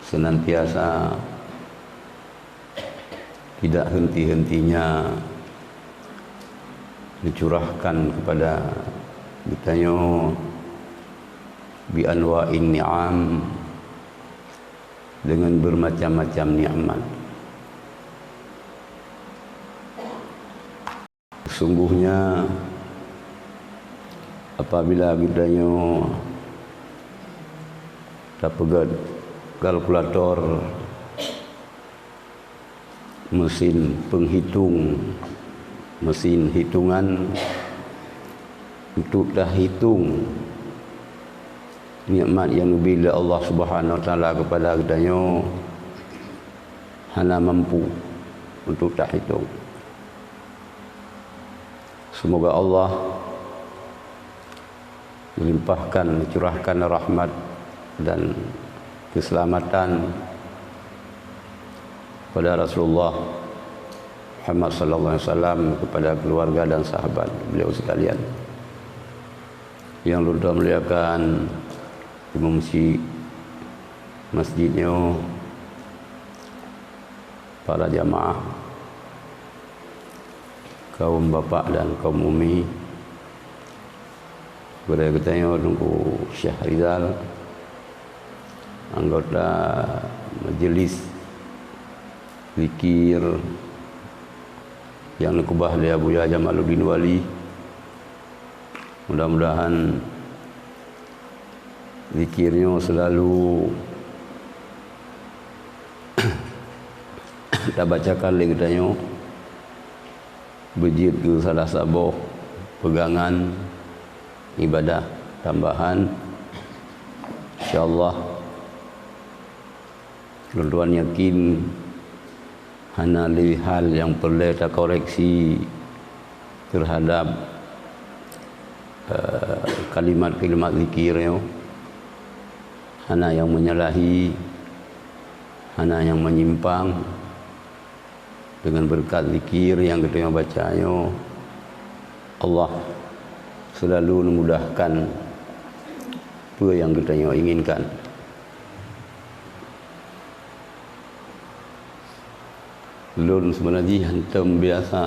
senantiasa tidak henti-hentinya dicurahkan kepada kitanya bi anwa'in ni'am, dengan bermacam-macam nikmat. Sesungguhnya apabila kitanya dapat kalkulator, mesin penghitung, mesin hitungan untuk dah hitung nikmat yang bila Allah Subhanahu Wa Taala kepada kitanya, hana mampu untuk tak hitung. Semoga Allah melimpahkan, curahkan rahmat dan keselamatan kepada Rasulullah Muhammad sallallahu alaihi wasallam, kepada keluarga dan sahabat beliau sekalian yang luar muliakan imam masjidnya, para jamaah, kaum bapak dan kaum umi, kepada katanya tunggu Syekh Rizal, anggota majelis zikir yang nekubah oleh Abu Yahya Jamaluddin Wali. Mudah-mudahan zikirnya selalu kita bacakan lagi katanya berjid ke salah satu pegangan ibadah tambahan, insyaallah tuan-tuan yakin hana hal yang perlu kita koreksi terhadap kalimat-kalimat zikirnya, hana yang menyalahi, hana yang menyimpang. Dengan berkat zikir yang kita bacanya, Allah selalu memudahkan apa yang kita inginkan. Belum sebenarnya hantam biasa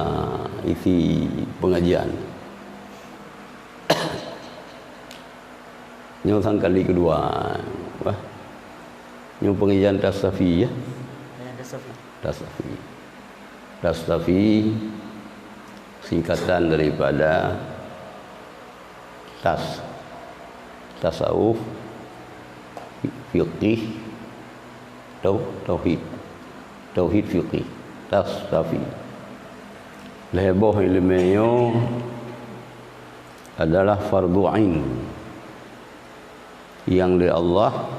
isi pengajian. Nyong kali kedua, wah, nyong pengajian tasawuf ya. Tasawuf singkatan daripada tasawuf, fiqih, tauhid fiqih, tasawuf. Leboh ilmiah adalah fardu ain yang oleh Allah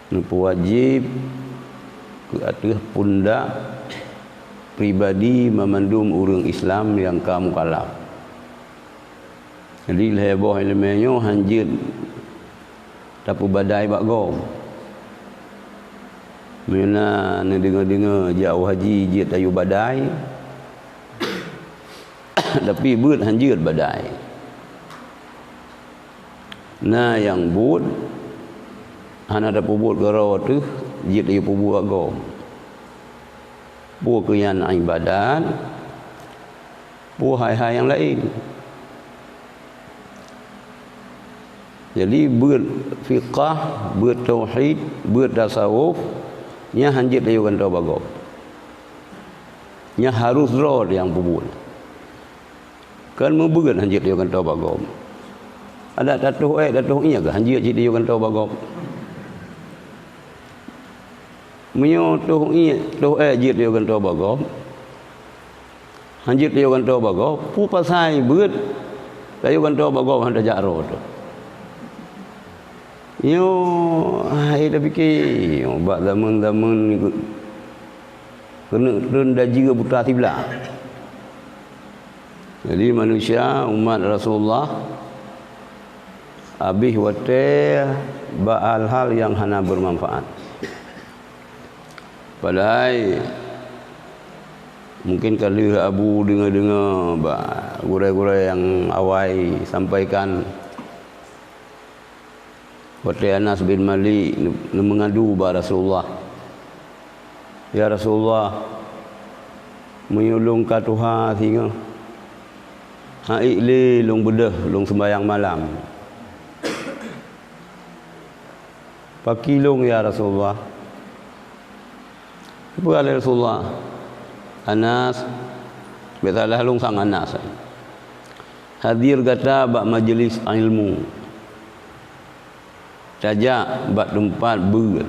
wajib ke atas pundak pribadi memandum orang Islam yang kamu kalaf. Jadi leboh ilmiahnya hanjit tapi badai bak gom. Mana ni dengar jauh haji jit ayu badai. Tapi but hanjit badai. Nah yang but hana ada pubut garo tu jit ayu pubu agom. Buah keyan ibadat, buah hal-hal yang lain. Jadi berfiqah, bertauhid, bertasawuf, nya hanjit ayukan tau bagau. Nya harus roh yang pubul. Kan membuat hanjit ayukan tau bagau. Ada datuh iya ke hanjit ayukan tau bagau. Menyo tuh jit dia kan tahu bagau, hanjit dia kan tahu bagau, pu pasai beut, dia kan tahu bagau hendak jaro tu. Yo, dah fikir, bak zaman kena rendah juga buta tibla. Jadi manusia umat Rasulullah habis wate ba'al hal yang hana bermanfaat. Padahal mungkin kalau Abu dengar gurai-gurai yang awal sampaikan Waktu Anas bin Malik mengadu kepada Rasulullah, ya Rasulullah, menyulung ka Tuhan sehingga haik le long bedah long sembahyang malam. Pakilung ya Rasulullah. Apa kata Rasulullah? Anas, betalah long sang Anas. Hadir kata bak majlis ilmu. Tajak bak tempat ber.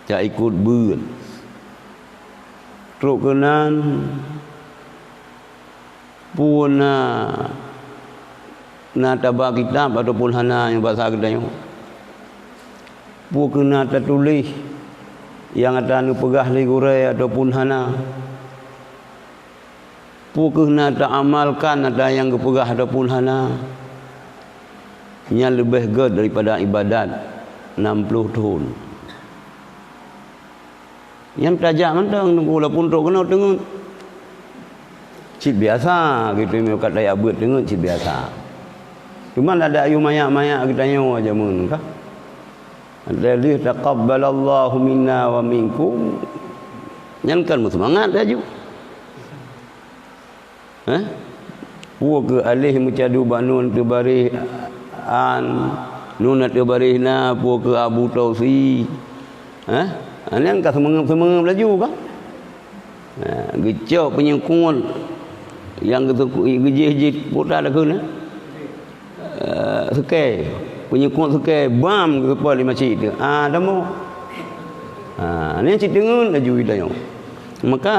Tak ikut ber. Truk kenan pun na tabak kitab ataupun hana yang bahasa kedai. Pun kena tertulis yang ada anu pegah li gurai ataupun hana. Pun kena teramalkan ada yang kepegah ataupun hana. Yang lebih ged daripada ibadat 60 tahun. Yang tajak mentang walaupun tok kena tengok. Cip biasa gitu me kat daya beut tengok cip biasa. Cuma ada ayu mayak-mayak kita nyo aja mun kah. Alladzi taqabbalallahu minna wa minkum. Nyankan semangat aju. Puak ke alih mucadu banun tebarih an nunat barihna po ke Abu Tausi yang ka semengam laju kan gecok penyengkut yang gejih putar dah kena sekai penyengkut sekai bam ke kepala lima cik tu dah mau ni cik dengun laju kita maka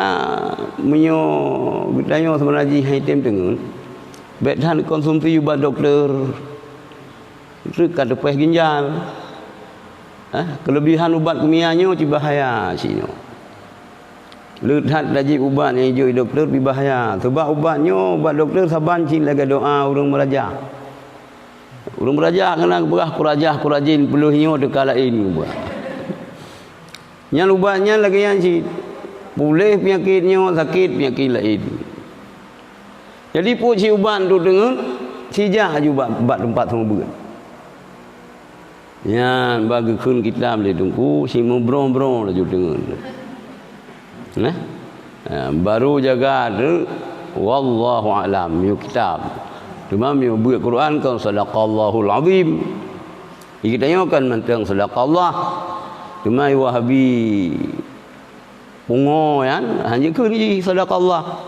menyo kita sebenarnya item dengun betan konsumsi ubat doktor itu kata peh ginjal. Kelebihan ubat kimianya ci bahaya cino. Lihat daji ubat yang hijau doktor bi bahaya. Sebab ubatnya ubat doktor saban cin laga doa urang merajah. Urang merajah kena berah kurajin peluhnya dekala ini ubat. Yang ubatnya lagi yang ci pulih penyakitnya sakit penyakit lain. Jadi pun ci ubat tu dengan sijah juga ubat tempat semua berat. Yang bagi kun kita boleh tunggu si membrong-brong laju dengan. Baru jaga tu wallahu alam yu kitab. Cuma yu buat Quran kan sadaqallahul azim. Kita kan mentang sadaqallah. Cuma Wahabi pungo kan hanya kun di sadaqallah.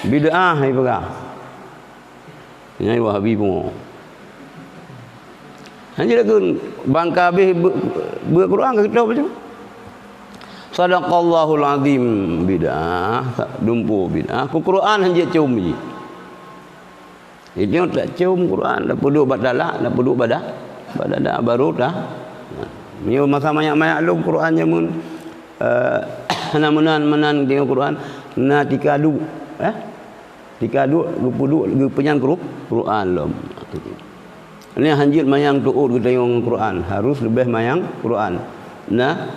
Bid'ah hai pegah. Ini Wahabi pungo. Hanya kun bangka habis Quran ke kita macam sadaqallahul azim bid'ah dumpu bid'ah ku Quran hanya cium je dia tak cium Quran dah puduk badala dah puduk badah baru dah ni masa banyak-banyak lu Quran jamun menan dengan Quran na tikadu tikadu puduk penyang Quran lom. Ini hanjit mayang tuut kita yang Quran harus lebih mayang Quran. Nah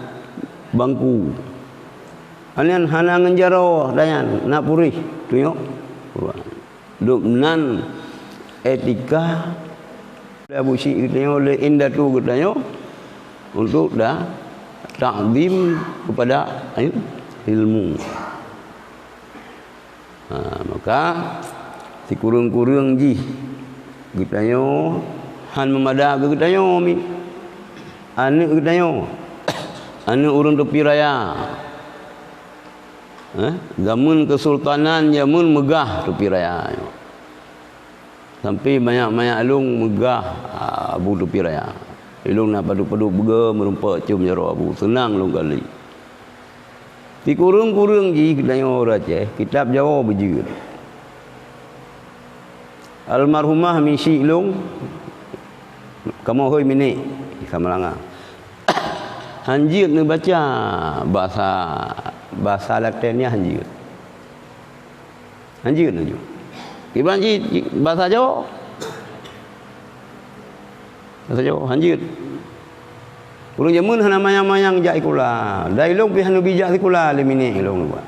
bangku. Anian hana ngenjaro dayan nak purih tuyuk Quran. Duk nan etika Abu Syekh kita oleh indatu kita untuk dah takzim kepada ilmu. Maka si kurung-kurung ji kita han memada ke kita mi anu kita anu urang tepi raya zaman kesultanan zaman megah tepi raya sampai banyak-banyak alung megah abu tepi raya ilung nak padu-padu bega merumpak cium jaro abu senang long kali di kurung-kurung ji kita raja kitab Jawa bejir almarhumah misi long kamu hoi mini kamalanga hanjir ni baca bahasa Latinnya hanjir ni ju iban ji bahasa Jawa hanjir urang jamun hana mayang-mayang jak ikula dai long pi hanu bijak ikula le mini long buat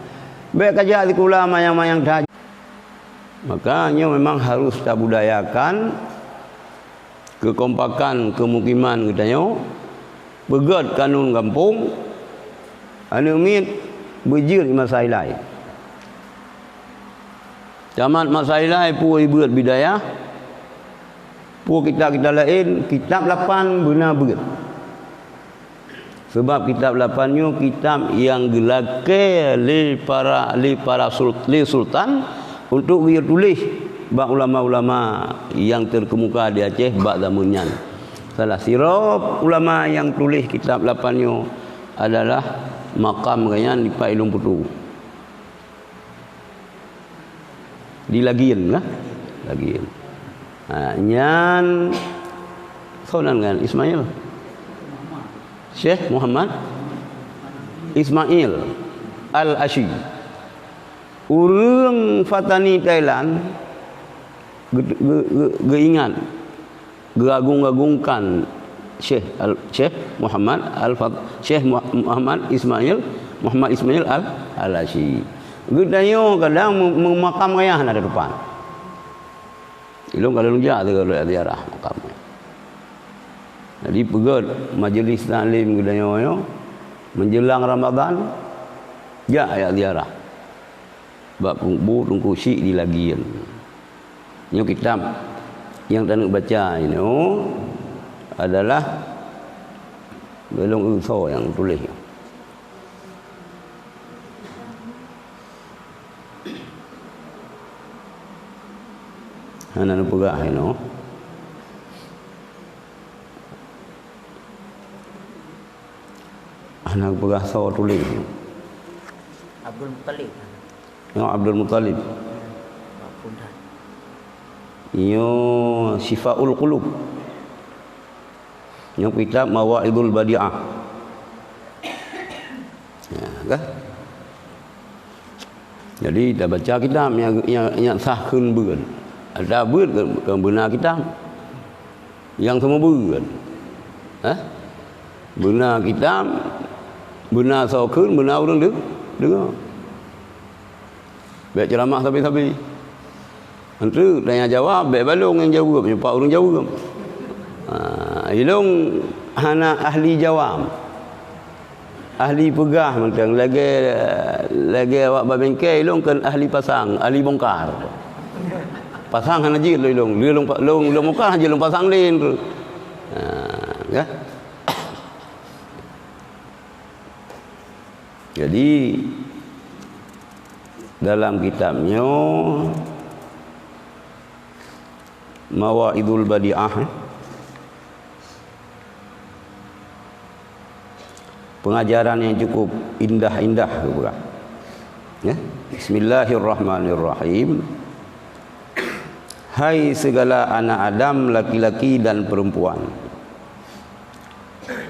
baik kajak ikula mayang-mayang dah makanya memang harus kita budayakan kekompakan kemukiman katanya begat kanun kampung anu mit bejir masailai jaman masailai pu ibuat bidayah pu kita lain kitab 8 benar berat sebab kitab 8 kitab yang gelake li para sultan untuk dia tulis bak ulama-ulama yang terkemuka di Aceh bak zamannya. Salah sirap ulama yang tulis kitab 8 adalah Maqam Gayan di Pak Ilung Putu. Di Lagian lah. Lagian. Nyan sonan kan Ismail. Syekh Muhammad Ismail Al-Ashi. Urang Fatani Thailand geingat gagung-gagungkan Syekh Muhammad Ismail Al-Ashi. Gedayo kadang memakam ayah ada depan. Ilung kalau lunja tu kalau ziarah makam. Jadi pegat majlis taklim gedayo menjelang Ramadan ya ziarah. Bab tunggu syik di Lagian. Ini kitab yang tak nak baca ini adalah Belong Uso yang tulis. Hana nak pegah ini. Hana pegah so tulis. Abdul Muttalib. Abdul Muttalib. Iyo Syifaul Qulub. Yang kitab Mawa'idul Badi'ah. Ya, kan? Jadi dah baca kitab yang sahkeun beun. Ada beun ke benar kitab. Yang semua beun. Benar kitab, benar sahkeun, benar urang dengar. Baik ceramah sabi-sabi. Antara tanya jawab, baik balong yang jawab, pak orang jawab. Ilung hana ahli jawab. Ahli pegah macam lagi awak babengkai ilung kan ahli pasang, ahli bongkar. Pasang hana jil ilung, long bongkar haji long pasang lain tu. Ya. Jadi dalam kitabnya Mawa'idul Badi'ah pengajaran yang cukup indah-indah ya. Bismillahirrahmanirrahim. Hai segala anak Adam laki-laki dan perempuan,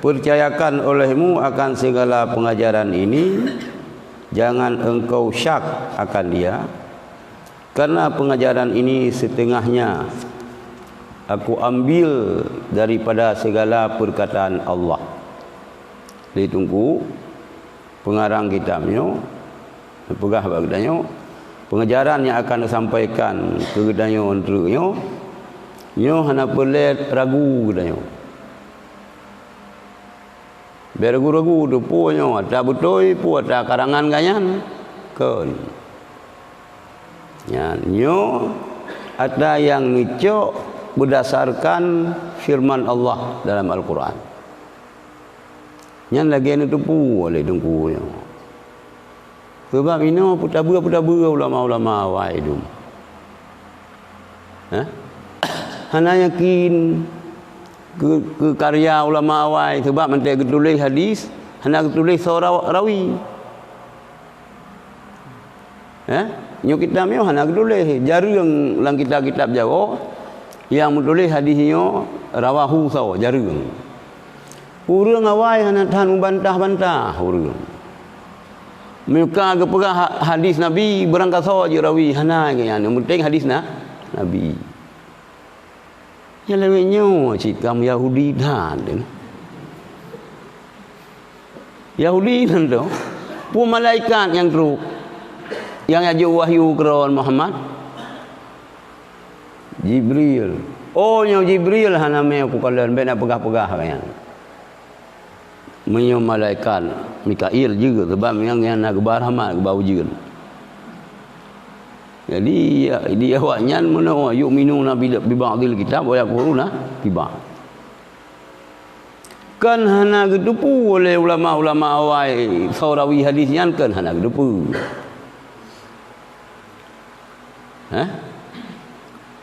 percayakan olehmu akan segala pengajaran ini, jangan engkau syak akan dia, karena pengajaran ini setengahnya aku ambil daripada segala perkataan Allah. Ditunggu pengarang kitabnya, pegah bagdanya, pengajaran yang akan disampaikan ke gedanya untuknya, nyo hana pelet ragu gedanya. Biar ragu-ragu tu punya, ada betul, pu ada karangan ganyan, kan. Ya, nyo ada yang ngicok berdasarkan firman Allah dalam Al-Quran. Yang lagi itu pu oleh dengkunya. Sebab ini putabura ulama-ulama awal itu. Hana yakin ke karya ulama awal sebab menteri tulis hadis, hana tulis seorang rawi. Nyo kitab ni hana tulis jarang dalam kitab-kitab Jawa yang menulis hadisnya rawahu saw jarang. Urang awai hana tahan bantah-bantah urang. Mereka ke perah hadis Nabi berangkat saw je rawi hana yang penting hadis Nabi. Yang lainnya cikam Yahudi dan Yahudi tu pu malaikat yang teruk yang aja wahyu keron Muhammad Jibril Oh nya Jibril hana me ku kalian bena pegah-pegah kan. Menyo malaikat Mikail juga sebab yang nak barahmat ke bau jin. Jadi dia awaknya mana yu'minuna bi ba'dil kitab wa yaquluna bi ba'd. Kan hana gedepu oleh ulama-ulama awal saurawi hadis yang kan hana gedepu.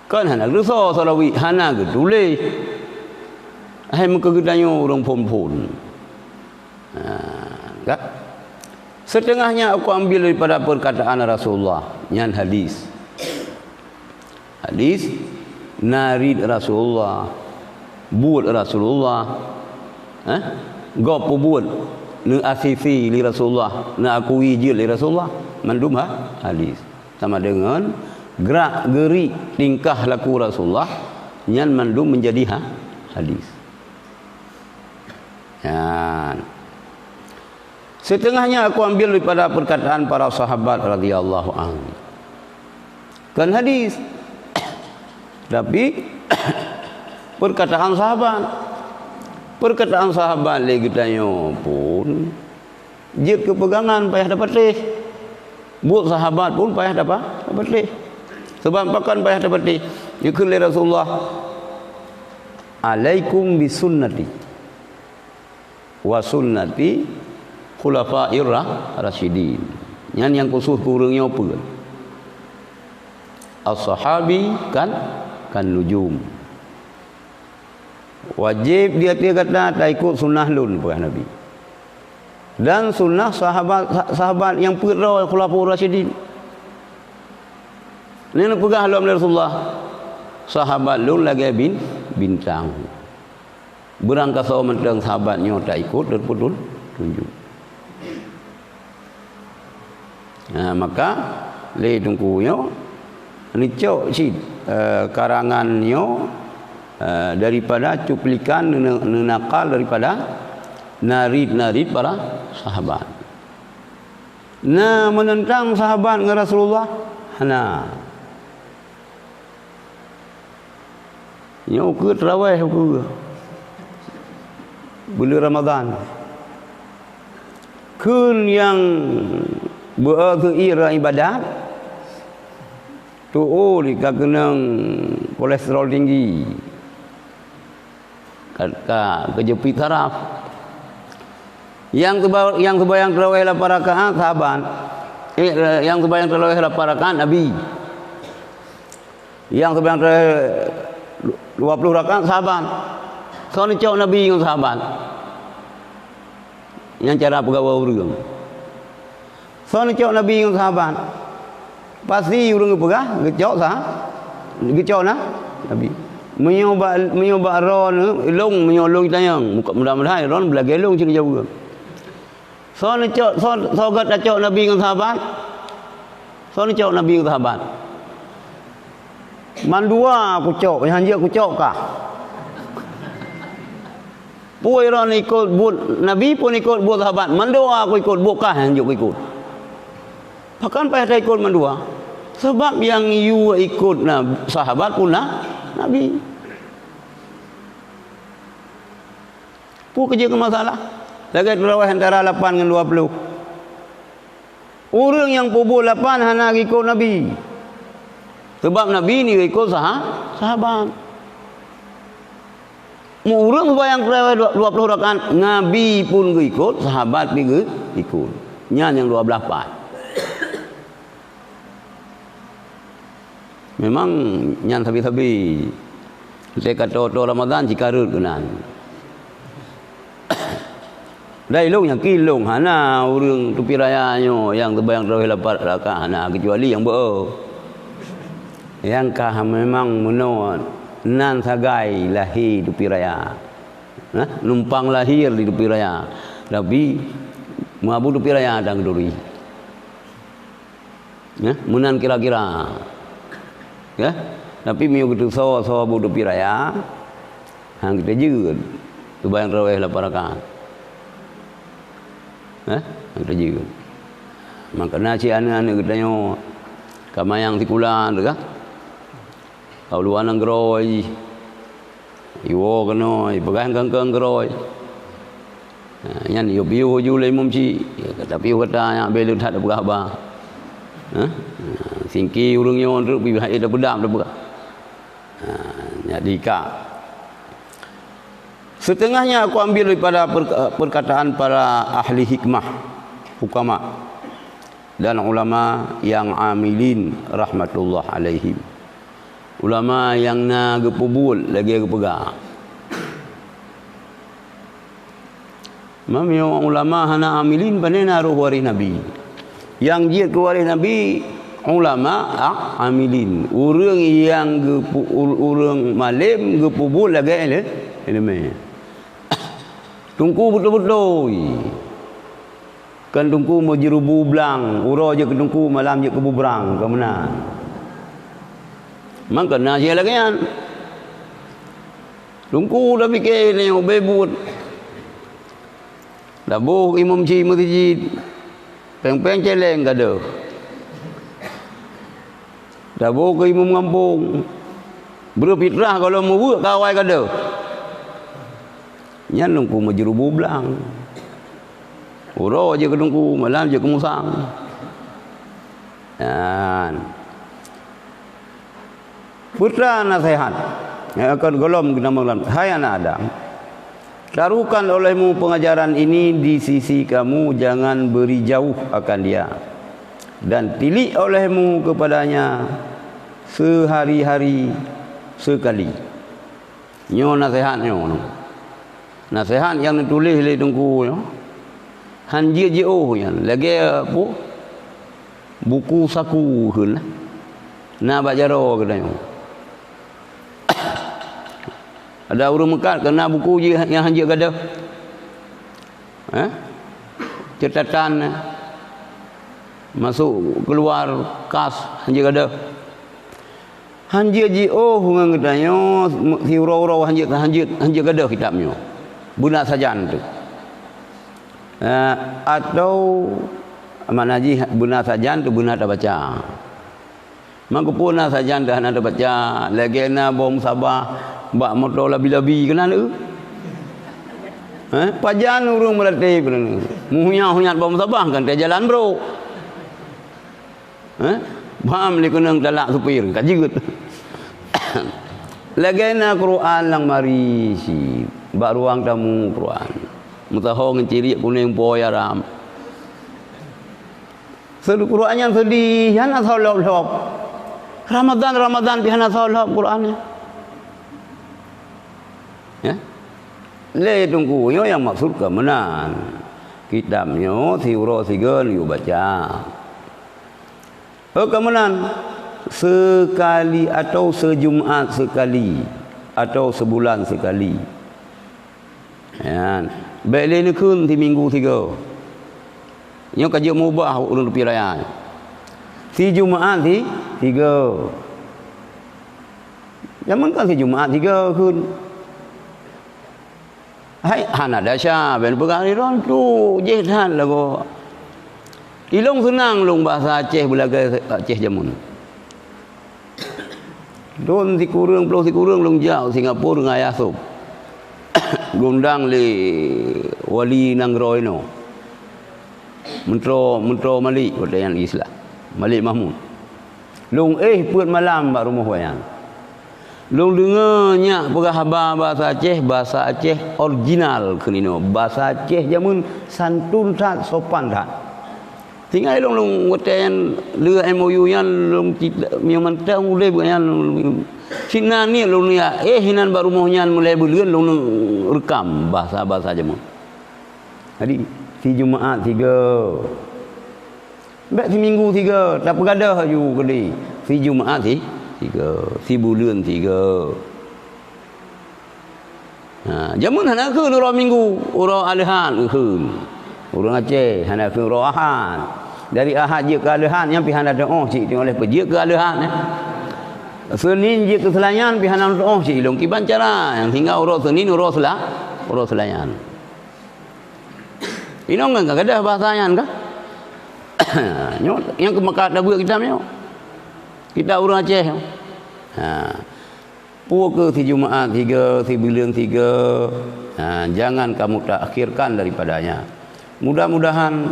Kan hana gedeso saurawi hana gedule. Hai muka gedanyo orang pon-pon. Kan? Setengahnya aku ambil daripada perkataan Rasulullah yang hadis. Hadis narid Rasulullah, buat Rasulullah, gopo buat ne asifi li Rasulullah, ne akui je li Rasulullah, mandum hadis. Sama dengan gerak gerik tingkah laku Rasulullah yang mandum menjadi hadis. Ya. Setengahnya aku ambil daripada perkataan para sahabat radhiyallahu anhu. Kan hadis. Tapi perkataan sahabat lagi tanya pun jid kepegangan payah dapat leh. Buat sahabat pun payah dapat leh. Sebab pakan payah dapat leh. Yakul Rasulullah alaikum bisunnati wa sunnati khulafa'ir rasyidin. Yang khusus kurangnya apa? As-sahabi kan nujum. Wajib dia kata tak ikut sunnah lun bukan Nabi. Dan sunnah sahabat yang pira khulafa'ur rasyidin. Ni nak pegang haluan Rasulullah. Sahabat lun lagi bintang. Berangkat sama dengan sahabatnya tak ikut dan pun tunjuk. Maka le tungkunya ni cok si karangannya daripada cuplikan nakal daripada narid para sahabat. Menentang sahabat dengan Rasulullah hana. Nyo ke tarawih ke bulan Ramadan. Kun yang berira ibadat tu dikakenang kolesterol tinggi kejepit saraf yang terbayang tarawih 8 rakaat sahabat yang terbayang tarawih 8 rakaat Nabi yang terbayang tarawih 20 rakaat sahabat so ni cok Nabi dengan sahabat yang cara pegawai urang so ni cok Nabi dengan sahabat pasti urang pegah gecok gecok Nabi menyoba ron long menyolong tayang mudah-mudahan ron belagi long sini jauh so ni cok so gata cok Nabi dengan sahabat so ni cok Nabi dengan sahabat mandua aku cok hanja aku cok kah pun ron ikut buat Nabi pun ikut buat sahabat mandua aku ikut bukan hanja aku ikut bahkan payah ikut mandua sebab yang you ikut sahabat pun Nabi pun kerja ke masalah lagi terawih antara 8 dengan 20 orang yang pubuk 8 hana ikut Nabi sebab Nabi ni ikut sahabat orang sembahyang terawih 20 rakaat Nabi pun ikut sahabat pun ikut nyan yang 12 part memang nyan sabi-sabi saya kata Ramadan cikarut kenan dah ilung yang kilung hana orang tupi rayanya yang terbayang terawih 8 rakaat hana kecuali yang yang kah memang menurut nan sagai lahir tupi raya numpang lahir di tupi raya tapi mabu tupi raya dan duri menan kira-kira tapi miu gitu so bu tupi raya hang kita juga tu bayang terawih 8 rakaat kita juga makanya si anak-anak kita nyo kamayang tikulan dekat kalau luar nang geroi Iwo kena pegang kengkeng keroi. Yan yo piu ju le mum chi kata piu kata yang belu tak ada berapa. Singki urung yo nduk pi hai dah bedam dah buka. Jadi kak setengahnya aku ambil daripada perkataan para ahli hikmah, hukama dan ulama yang amilin rahmatullah alaihim. Ulama yang na gepubul lagi gepega. Mami ulama hana amilin panena ruh waris Nabi. Yang dia ke waris Nabi ulama amilin. Urang yang urang malim gepubul lagi ele. Tungku betul-betul. Kan tungku mau jerubu belang, uro je ke tungku malam je ke bubrang, ke mana? Mang kena je lagi kan. Tungku dah fikir ni bebut. Dah boh imam ci masjid. Peng-peng celeng ka ada. Dah boh ke imam kampung. Berfitrah kalau mau buat kawai ka ada. Nyan tungku mau jerubu belang. Uro je ke tungku malam je ke musang. Dan putra nasihat yang akan golom kita malam. Hai anak Adam, taruhkan olehmu pengajaran ini di sisi kamu, jangan beri jauh akan dia, dan tilik olehmu kepadanya sehari-hari sekali. Nyo nasihat nyo. Nasihat yang ditulis oleh tungku nyo. Han dia je yang lagi apa? Buku saku hun. Na bajaro katanya. Ada urang mekat kena buku je yang hanjir kada. Catatan masuk keluar kas hanjir kada. Hanjir je ngan katanya si uro-uro hanjir kada kitabnya. Buna sajan tu. Atau mana ji buna sajan tu buna tak baca. Mangkupuna sajan dah nak baca lagi na bom sabah bak motor labi-labi kena lu. Pajan urung melatih benar. Muhnya bom sabah kan dia jalan bro. Paham li kena dalak supir kajigut. Lagi na Quran lang mari si bak ruang tamu Quran. Mutahong ciri kuning poya ram. Sedu Quran yang sedih yana salop-salop. Ramadan pihana salop Quran ya. Le tunggu yo yang maksud ke menan. Kitabnya si uro sigen you baca. Kemenan sekali atau sejumat sekali atau sebulan sekali. Ya. Baik ni kun di minggu 3. Nyo kaji mubah urang pi raya. Si Jumaat si 3. Zaman kan si Jumaat 3 kun. Hai hana dasya ben pegari ron tu jehan lagu. Ilung senang long bahasa Aceh belaga Aceh jamun. Don si kurang pulau si kurang long jauh Singapura dengan Ayasub. Gondang le wali nangroi no. Mentro Malik kata yang Islam. Malik Mahmud. Long puat malam bak rumah wayang. Long dengarnya perkhabar bahasa Aceh original kenino. Bahasa Aceh jamun santun tak sopan tak. Tinggal long watayan le MOU yan long memang tang mulai bukan Cina ni long ni hinan bak rumahnya mulai bulan long rekam bahasa jamun. Jadi si Jumaat 3. Baik si minggu 3 tak pergadah ju kali. Si Jumaat 3, si bulan 3. Jamun hana ke orang minggu, orang Alahan ke. Orang Aceh hana ke orang Ahad. Dari Ahad je ke Alahan yang pi hana doa cik tengok oleh pergi ke Alahan Senin je ke Selayan pi hana doa cik long ki bancara yang tinggal orang Senin orang Selayan. Ini enggak ada bahasanya kan? Yang ke Mekah dah buat kita ni. Kita orang Aceh. puasa si Jumaat 3, si Bilang 3. Jangan kamu takhirkan daripadanya. Mudah-mudahan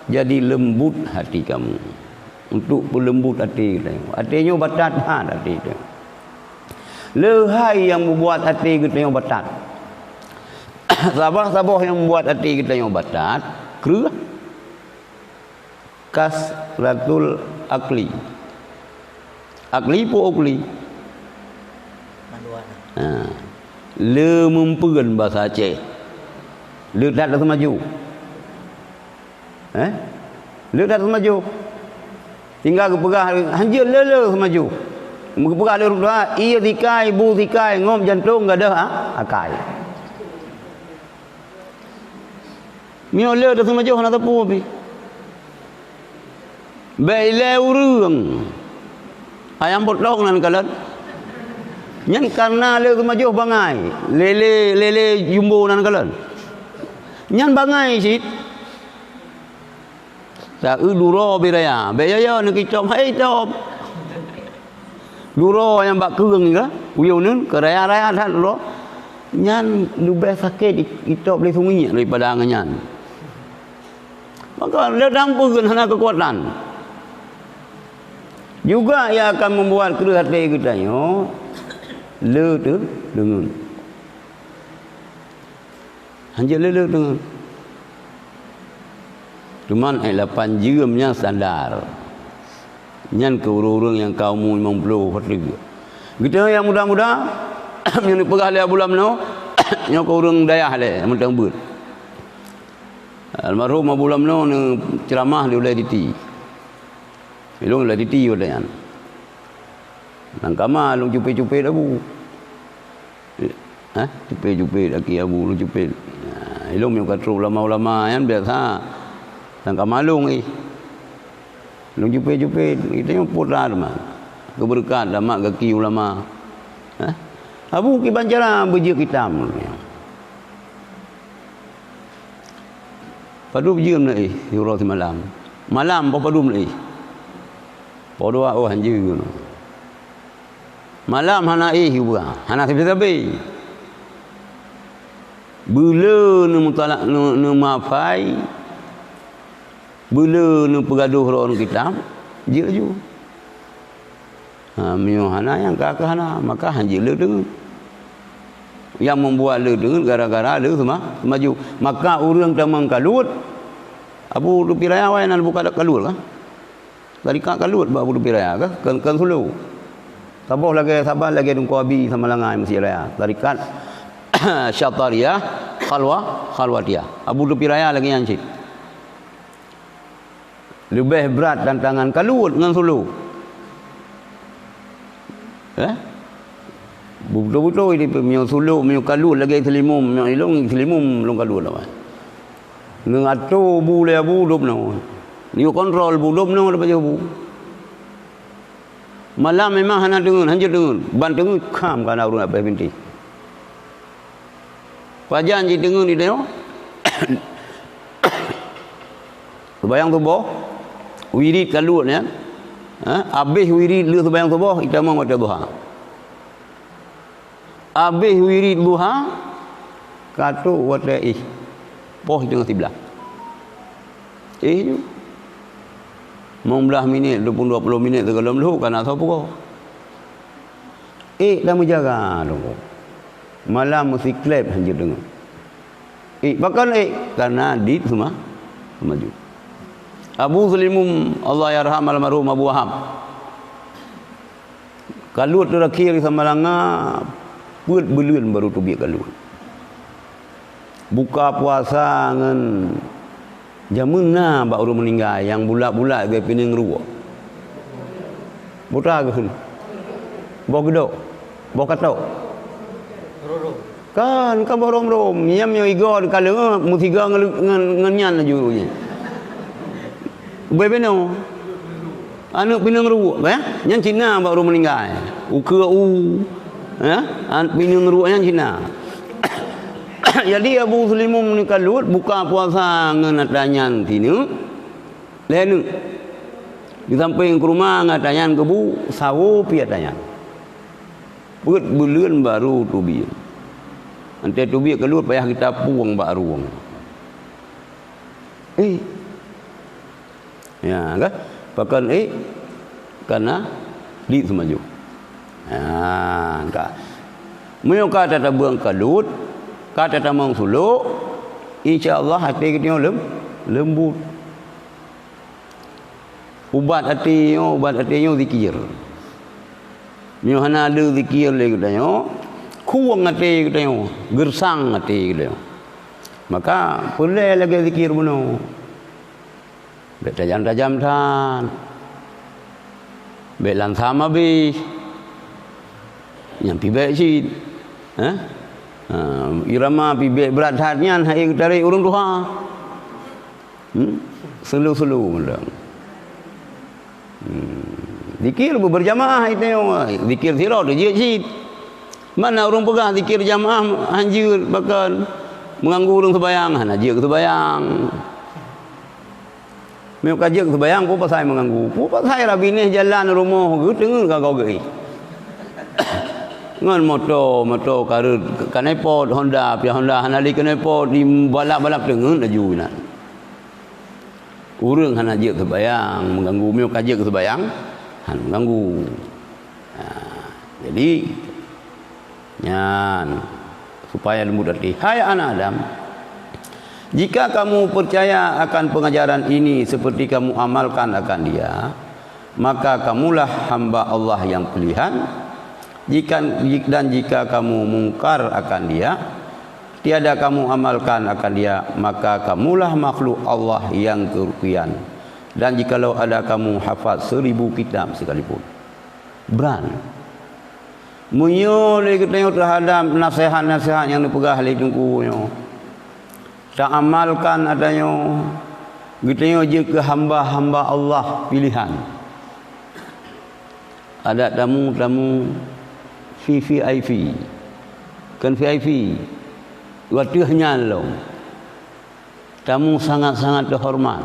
jadi lembut hati kamu. Untuk berlembut hati. Hatinya batat hati itu. Lehai yang membuat hati kita yang batat. Sabah-sabah yang membuat hati kita yang batat. Kerah. Kasratul akli. Akli pun akli. Maluana. Le memperan bahasa Aceh. Le tak semaju. Le tak semaju. Tinggal ke pegah hanjir le semaju. Pegah le rumah ia tikai bu tikai ngom jantung gak ada akai. Mio le tak semaju hana tapu api. Baile urang. Ayam potong nan kalan. Nyan karena le semaju bangai. Lele jumbo nan kalan. Nyan bangai sit. Tak duro biraya. Biraya nak kicop hai cop. Duro yang bak keung ke. Uyau nun ke raya-raya dah duro. Nyan lebih sakit kicop le sungi daripada ngan. Maka ledang pun hana kekuatan. Juga ia akan membuat kerah hati kita yo le tu dengan. Hanya le dengan. Cuman 8 jamnya standar. Nyan ke urang yang kaum 50 hati. Kita yang muda-muda yang pegah le bulan no yang ke urang dayah le mentang beut. Almarhum Abu Lamno ni ceramah di Ulai Diti. Ilung Ulai Diti udayan. Nang kama lu cupe-cupe Abu. Cupe-cupe laki Abu lu cupe. Ilung yang kata ulama-ulama yang biasa. Nang kama lung lu cupe-cupe kita yang putra mah. Keberkat lama kaki ulama. Abu ki banjara beje kitam. Padu berjam nak hurau si malam. Malam apa padu nak padu hanju. Malam hana hubah. Hana sepi-sepi. Bula nu mutalak nu mafai. Bula nu pegaduh hurau kitab. Je ju. Mio hana yang kakak hana maka hanju le dengar. Yang membuat le dengan gara-gara le semua maju. Maka orang tamang kalut Abu Lupiraya wai nan buka dak kalut lah. Dari kak kalut Abu Lupiraya kan sulu. Saboh lagi sabar lagi dungku abi sama langai mesti raya. Tarikat Syatariyah Khalwatiyah. Abu Lupiraya lagi yang cik. Lebih berat tantangan kalut dengan sulu. Betul-betul ini punya suluk, punya kalut lagi selimum, punya ilung selimum long kalut lah. Nang atu bu le bu dop no. Ni kontrol bu dop no dapat bu. Malam memang hana dengar, hanya dengar. Ban dengar kam kana urang apa binti. Pajan ji dengar ni tengok. Bayang tubuh. Wirid kalut ya. Habis wirid lu bayang tubuh, kita mau baca duha. Habis wirid duha katu wata poh dengan sebelah mau belah minit 20 minit tegalam lu kana apa kau dah menjaga dong malam mesti klep hanya dengar bahkan karena di semua maju Abu Sulimum Allah yarham almarhum Abu Wahab kalut terakhir sama langa buat belun baru tubik kalut. Buka puasa dengan jamuna bak orang meninggal yang bulat-bulat dia pining ruak. Buta ke sini. Bawa gedok. Bawa katok. Kan bawa rom-rom. Nyam yang iga kalau musiga dengan nyan aja. Bebeno. Anu pining ruak nyan Cina bak orang meninggal. Uka pining ruak nyan Cina. Jadi Abu Sulimum ni kalut buka puasa dengan tanyan tinu. Lain di samping ke rumah dengan tanyan ke bu sawo pia tanyan. Perut bulan baru tubik. Nanti tubik keluar payah kita puang bak ruang. Ya kan? Pakan karena di semaju. Kan. Mu kata tabung kalut, kata tamang suluk, insya-Allah hati kita lembut. Ubat hatinya zikir. Nyo hana ada zikir le katanya. Kuang hati katanya, gersang hati katanya. Maka boleh lagi zikir benar. Bet tajam-tajam tan. Bet lansam habis. Yang pi bet sit. Irama pi bet berat hatnya hai tarik urang tuha. Selu-selu mendang. Zikir berjamaah itu. Zikir sirah tu je sit. Mana orang pegang zikir jamaah anjir bahkan mengganggu orang sembahyang, hana je ke sembahyang. Meu kaje ke sembahyang pun pasal mengganggu. Pun pasal lah bini jalan rumah dengar kau gei. Ngan motor karut kanepot Honda, pia Honda hana li kanepot di balap-balap dengar laju nak. Urang hana je ke sembahyang, mengganggu meu kaje ke sembahyang, hana mengganggu. Jadi nyan supaya lembut hati. Hai anak Adam, jika kamu percaya akan pengajaran ini seperti kamu amalkan akan dia, maka kamulah hamba Allah yang pilihan. Jika kamu mungkar akan dia, tiada kamu amalkan akan dia, maka kamulah makhluk Allah yang kerugian. Dan jikalau ada kamu hafaz 1000 kitab sekalipun, beran munyo le kita terhadap nasihat-nasihat yang dipegah oleh tungkunya. Tak amalkan adanya. Kita je ke hamba-hamba Allah pilihan. Ada tamu-tamu VIP. Kan VIP. Watihnya lo. Tamu sangat-sangat terhormat.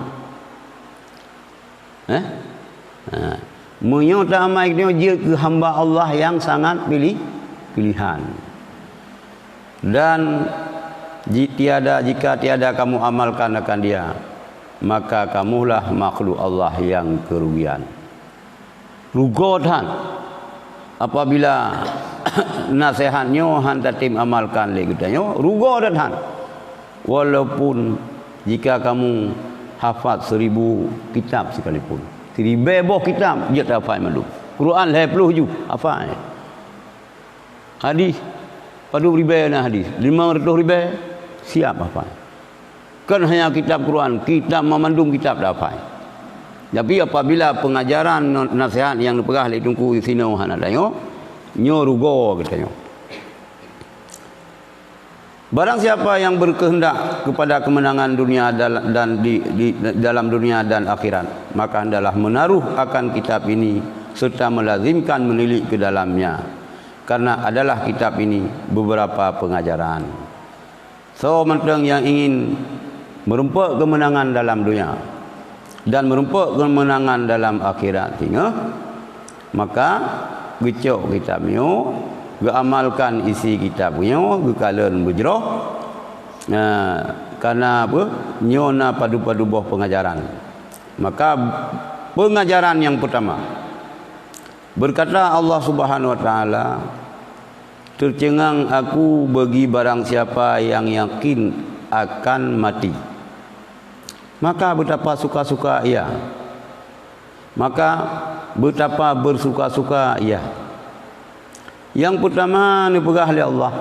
Munyo tak amai dia ke hamba Allah yang sangat pilihan. Dan jika tiada kamu amalkan akan dia, maka kamulah makhluk Allah yang kerugian. Rugodan apabila nasihatnya hanta tim amalkan lagi katanya, rugodan. Walaupun jika kamu hafaz 1000 kitab sekalipun. Beboh kitab dia tak hafal malu. Quran 20 ju hafal. Hadis padu ribai na hadis 500 ribai siap hafal. Kan hanya kitab Quran, kitab memandung kitab dah hafal. Tapi apabila pengajaran nasihat yang dipegah oleh tungku sini hana dayo nyo rugo katanya. Barang siapa yang berkehendak kepada kemenangan dunia dan di dalam dunia dan akhirat, maka hendaklah menaruh akan kitab ini serta melazimkan menilik ke dalamnya, karena adalah kitab ini beberapa pengajaran. So mentang yang ingin merempuk kemenangan dalam dunia dan merempuk kemenangan dalam akhirat tinggal, maka gecok kitabnya, amalkan isi kitabnya, kalian berjerah. Karena apa? Nyona padu-padu buah pengajaran. Maka pengajaran yang pertama, berkata Allah Subhanahu Wa Taala, tercengang aku bagi barang siapa yang yakin akan mati. Maka betapa suka-suka ia. Maka betapa bersuka-suka ia. Yang pertama dipegah oleh Allah.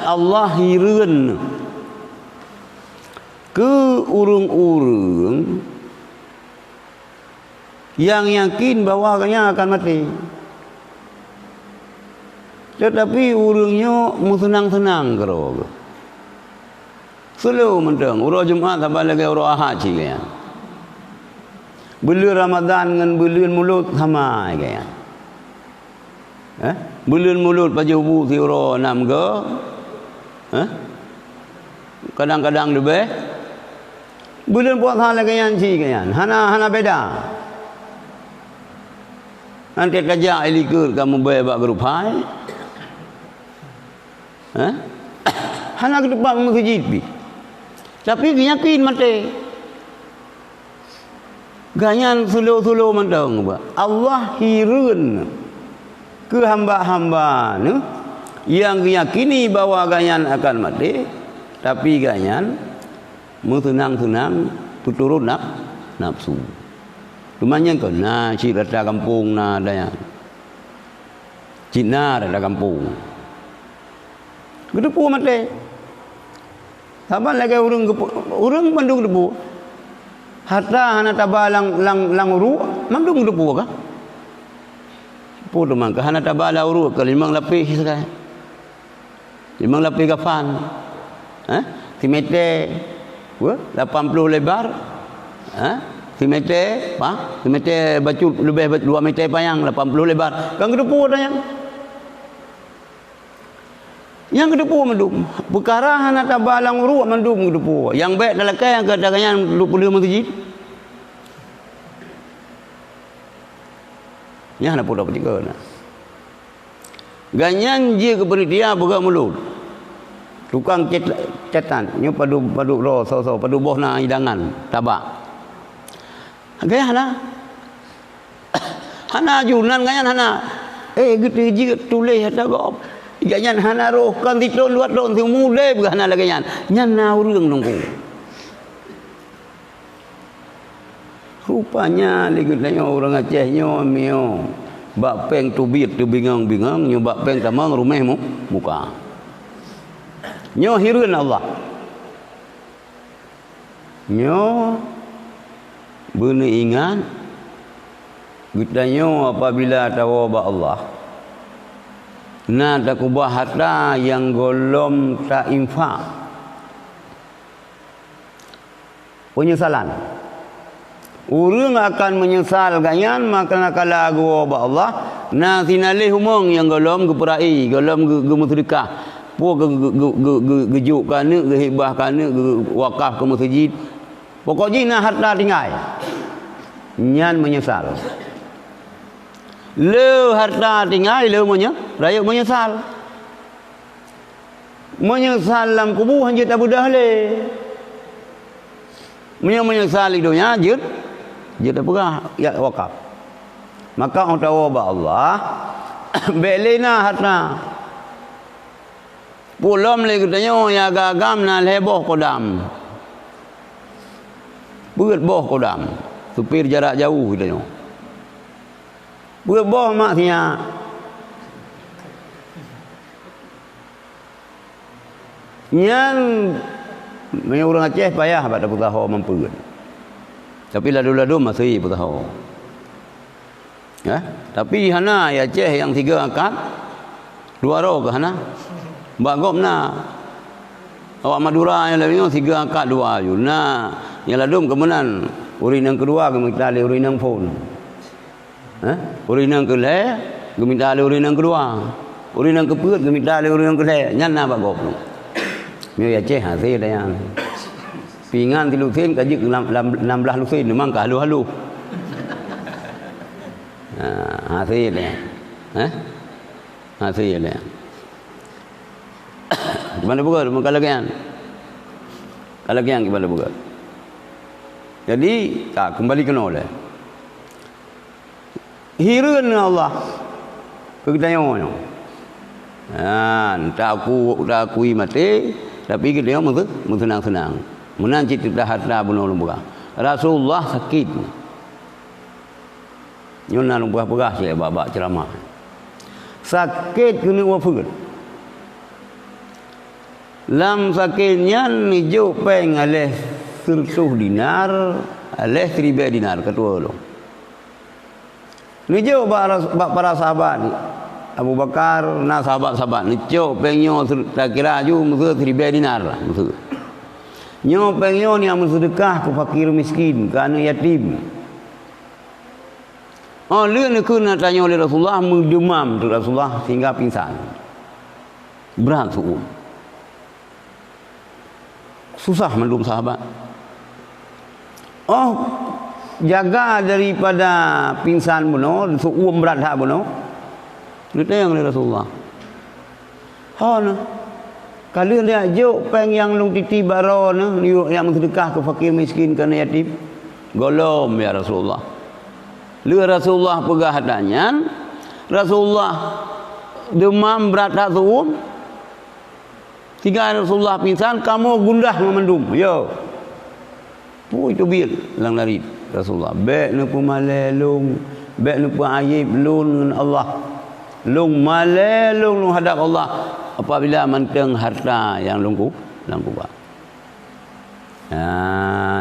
Allah hireun ke urung-urung yang yakin bahwanya akan mati. Tetapi urungnya senang-senang kero. Selalu mentang urang Jumaat sampai lagi urang Ahad cikan. Bulan Ramadan dengan bulan mulut sama kan. Bulan mulut baju bu tiuro 6 ke. Kadang-kadang lebih. Bulan puasa lagi yang ci kan. Hana beda. Nanti kajak ilikut kamu bayar grup hai. Hana ke depan masjid pi. Tapi yakin mati. Ganyan sulu-sulu mandang ba. Allah hirun ke hamba-hamba yang yakini bahwa ganyan akan mati, tapi ganyan tenang-tenang turun nafsu. Cumanya kau na cik rata kampung na daya. Cina rata kampung. Gedepu mati. Saban lagi urang mandung depu. Hatta hana tabalang lang uru mandung depu ka? Po demang ka hana tabala uru ka 5 lapis sekali. 5 lapis kafan. Timete 80 lebar. Timete baju lebih 2 meter panjang 80 lebar. Kan gedepu dah yang gedepu mandum. Perkara hana tabalang uru mandum gedepu. Yang baik dalam yang kadang-kadang 25 masjid. Nya hana podo petiga na. Ganyan je kepada dia buka mulut. Tukang cetan, nyo padu ro so padu boh na hidangan tabak. Gaya hana junan ganyan hana. Gitu je tulis hata gop. Ganyan hana roh kan ditron luat ron tiu mulai bukan hana lagi ganyan. Nyan na urang nunggu. Rupanya ligutnya orang Aceh nyo mio. Bak peng tubit tu bingang-bingang nyo bak peng tamang rumahmu muka. Nyo hirun Allah. Nyo benar ingat kita nyo apabila tahu ba Allah. Na tak ubah harta yang golom tak infak. Penyesalan. Urang akan menyesal ganyan maka kala gua ba Allah na tinalih humong yang golom geperai, golom gemusdekah. Po gejuk kana gehibah kana wakaf ke masjid. Pokoknya na harta tinggal. Nyan menyesal. Le harta tinggal le rakyat menyesal. Menyesal dalam kubur hanya tak mudah le. Menyesal hidupnya je tak pegah ya wakaf. Maka orang tahu ba Allah belena harta. Pulam le katanya ya gagam na leboh kodam. Beut boh kodam. Supir jarak jauh katanya. Beut boh maknya. Nyan orang Aceh payah pada putaho mampu. Tapi ladu-ladu masih putaho. Tapi hana ya Aceh yang 3 akad 2 roh ke hana? Bagom na. Awak Madura yang lain 3 akad 2 ayu. Nah, yang ladum kemenan urin yang kedua keminta le urin yang phone. Urin yang kele keminta le urin yang kedua. Urin yang kepeut keminta le urin yang kele. Nyan na bagom. Mio ya Aceh hasil dah yang. Pingan 3 lusin kaji 16 lusin memang ka halu-halu. Hasil dah. Hasil dah. Gimana buka? Kalagian. Kalagian gimana buka? Jadi, tak kembali ke nol. Hirun Allah. Kegedayanya. Tak akui mati, tapi kita yang senang-senang. Menanci tidak harta bunuh lumpuh. Rasulullah sakit. Nyuna lumpuh-lumpuh saya babak ceramah. Sakit kena wafat. Lam sakitnya nijuk peng alih 100 dinar, alih 1000 dinar ketua lo. Nijuk para sahabat ni. Abu Bakar na sahabat-sahabat nijuk pengnya tak kira ju musuh 1000 dinar lah musuh. Nyo pengyo ni amun sedekah ke fakir miskin, ke anak yatim. Dia nak kena tanya oleh Rasulullah mendemam tu Rasulullah sehingga pingsan. Berat suku. Susah mendum sahabat. jaga daripada pingsan buno, suum berat hak buno. Dia tanya oleh Rasulullah. Ha nah. Kalau dia juk peng yang lung titi baro nah, yang sedekah ke fakir miskin ke yatim. Golom ya Rasulullah. Lu Rasulullah pegah hadanyan. Rasulullah demam berat hak suum. Tiga Rasulullah pingsan, kamu gundah memendum. Yo. Itu bil lang lari Rasulullah. Baik nu pumalelung, baik nu ayib lun dengan Allah. Lung malelung lung hadap Allah apabila menteng harta yang lungku ba.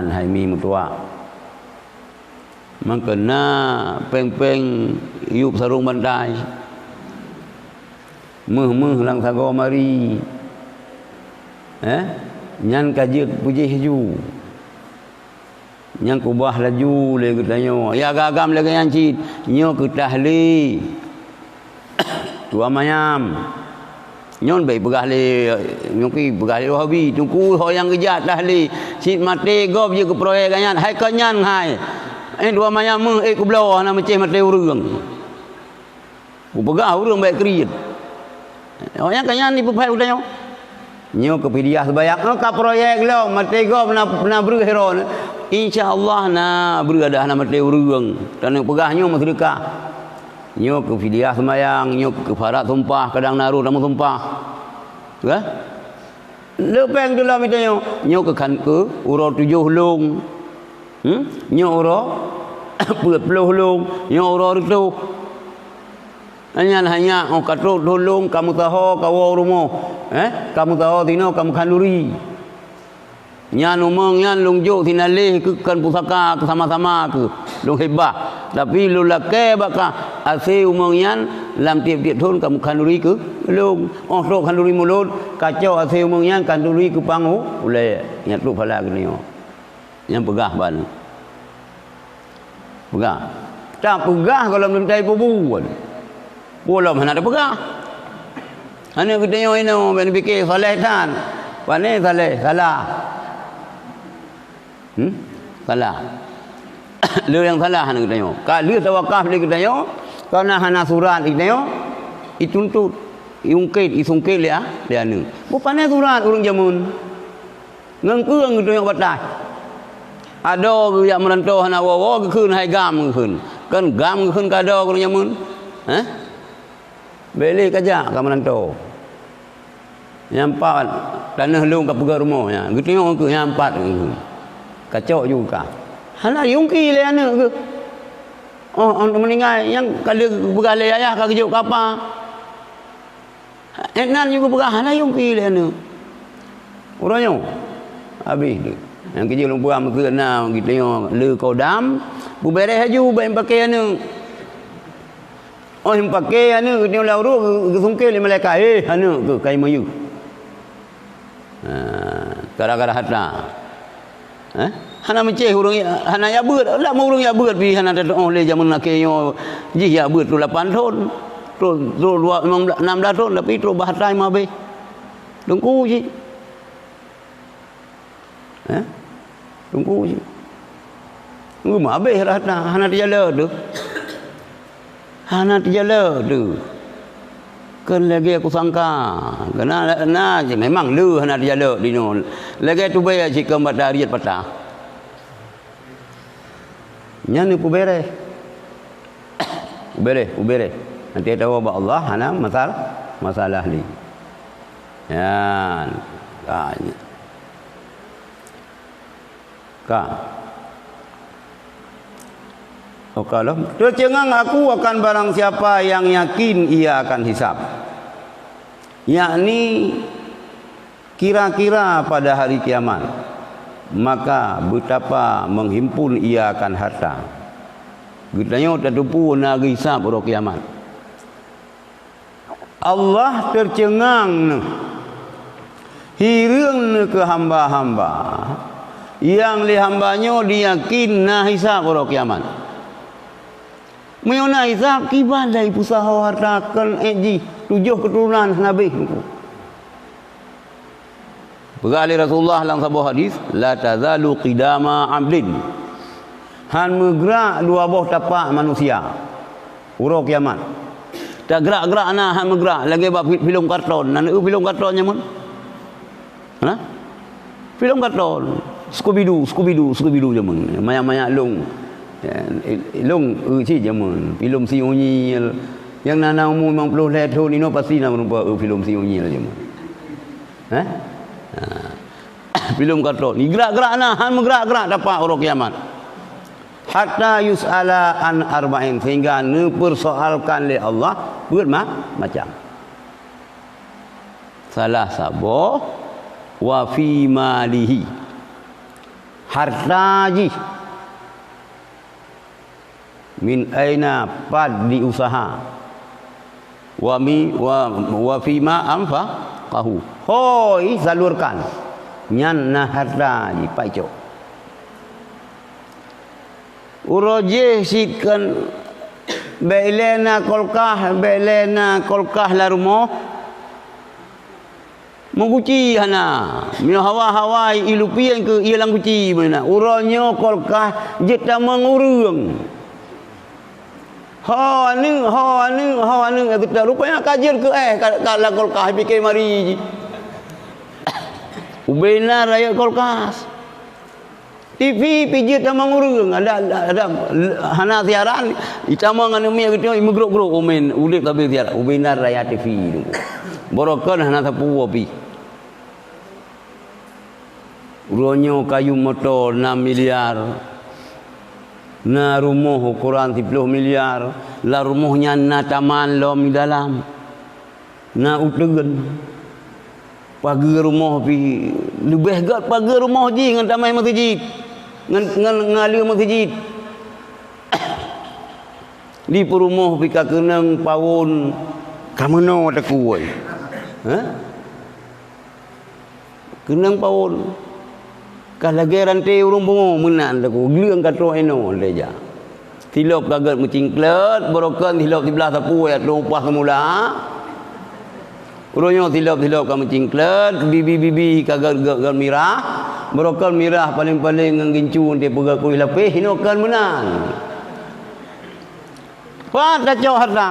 Hai mi mutua. Mangkena peng-peng yup sarung bandai. Meh lang sago mari. Nyan kajik puji hiju. Yang kubah laju le katanya ya gagam lagi yang cit nyo ke tahli tua mayam nyon baik begah le nyoki begah le hobi tungku ho yang kejat tahli cit mate gob je ke proyek kanyan hai kanyan hai dua mayam ku blow na meceh mate urang ku begah urang baik kriit ho yang kanyan ni pupai udanyo nyo ke pidiah sebayak ka proyek lo mate gob na bru hero InsyaAllah na beradah nama teh urang dan yang pegahnya sedekah nyo ke fidyah sembayang nyo ke farat tumpah kadang naruh namu tumpah ya lepeng dulu mitanya nyo ke kan ke uro 7 hulung nyo uro 10 hulung nyo uro itu hanya katruk hulung kamu tahu kawo rumo kamu tahu tino kamu kanduri nyan umang nyan lung jo tinalih ke kan pusaka ke sama-sama ke lung hebah tapi lu lake baka ase umang nyan lam tiap-tiap thon kamu kanduri ke lung tok kanduri mulut kacau ase umang nyan kanduri ke pangu ulai nyat lu phala ke ni yang pegah ban pegah tak pegah kalau mentai pubuan bola mana ada pegah ana kita yo ino ben fikir saleh tan pane saleh salah salah. Lu yang salah hana kita yo. Kalau tawakaf le kita yo, kana hana surat kita yo, ituntut iungkit isungkit le dia anu. Bupane surat urang jamun. Ngengkeung kita yo batai. Ado ke yang merantau hana wawo ke keun hai gam ke keun. Kan gam ke keun kado urang jamun. Beli kaja ka merantau. Nyampat tanah lung ka pegang rumahnya. Gitu yo ke nyampat kacau juga. Hana yungki le ana ke. Orang meninggal yang kalau begalai ayah ka kejuk apa. Enan juga begah hana yungki le ana. Orangnya habis tu. Yang kerja lumpur am ke na gitu yo le kodam, bu beres haju bae pakai ana. Yang pakai ana gitu lauru ke sungkil le malaikat ana ke kai mayu. Gara-gara harta. Hana menceh urang hana ya beut lah mau urang ya beut pi hana dak oleh zaman nak yo ji ya beut 8 tahun tu 16 tahun tapi tu bahasa mah be tunggu ji tunggu ji tunggu mah be hana dijala tu hana dijala tu kan lagi aku sangka kena na memang lu hana dijala di no lagi tu be ji ke matahari patah nyan ubere nanti tahu ba Allah hana masalah li yan kalau tercengang aku akan barang siapa yang yakin ia akan hisab yakni kira-kira pada hari kiamat maka betapa menghimpun ia akan harta. Gitanya tertupu nak hisab pada kiamat. Allah tercengang hirung ke hamba-hamba yang li hambanya diyakin na hisab pada kiamat. Meuna hisab kiban dari usaha hartakan 7 keturunan Nabi. Berkali Rasulullah dalam sebuah hadis, la tazalu qidama 'abdin Han bergerak dua buah tapak manusia. Urang kiamat. Tak gerak-gerak nah han bergerak lagi bab filem kartun. Nan filem kartunnya mun. Ha? Filem kartun. Scooby-Doo jamun. Maya-maya long. Long si jamun. Filem si unyi yang nana umur 50 tahun ini pasti nak merupa filem si unyi lah jamun. Ha? Filem kartun. Ni gerak-gerak nah han bergerak-gerak tapak urang kiamat. Hatta yus'ala an arba'in, sehingga dipersoalkan oleh Allah macam salah sabo wa fi malihi, harta ji min aina pad di usaha wa fi ma anfaqahu, hoi salurkan nyan na harta ji paico uroje sitkan belena kolkah la rumoh menguci hana mino hawa ilupian ke ialang kuci mana uronyo kolkah jeta mengurung ha anu kita rupanya kajer ke kala kolkah bikin mari ubena raya kolkas TV pijit sama ngurung ada hana siaran itama nganu mi gitu imugrok-grok umen ulip tapi siaran ubenar raya TV tu borokan hana sapu api ronyo kayu motor 6 miliar na rumah ukuran 10 miliar la rumahnya na taman lom dalam na utegan pagar rumah pi lebih gat pagar rumah ji ngan tamai masjid ngalih masjid di perumah pika kenang pawon kameno tak kuai ha kenang pawon kalage rantai urung bungo menan tak ku gleung katro eno leja tilok kagat mencingklet borokan tilok di belah sapu ya lumpah semula uronyo tilok kamu cingklet bibi kagat mirah berokal mirah paling-paling ngincu dia pegang kuih lapis hinokan menang Pak dah harta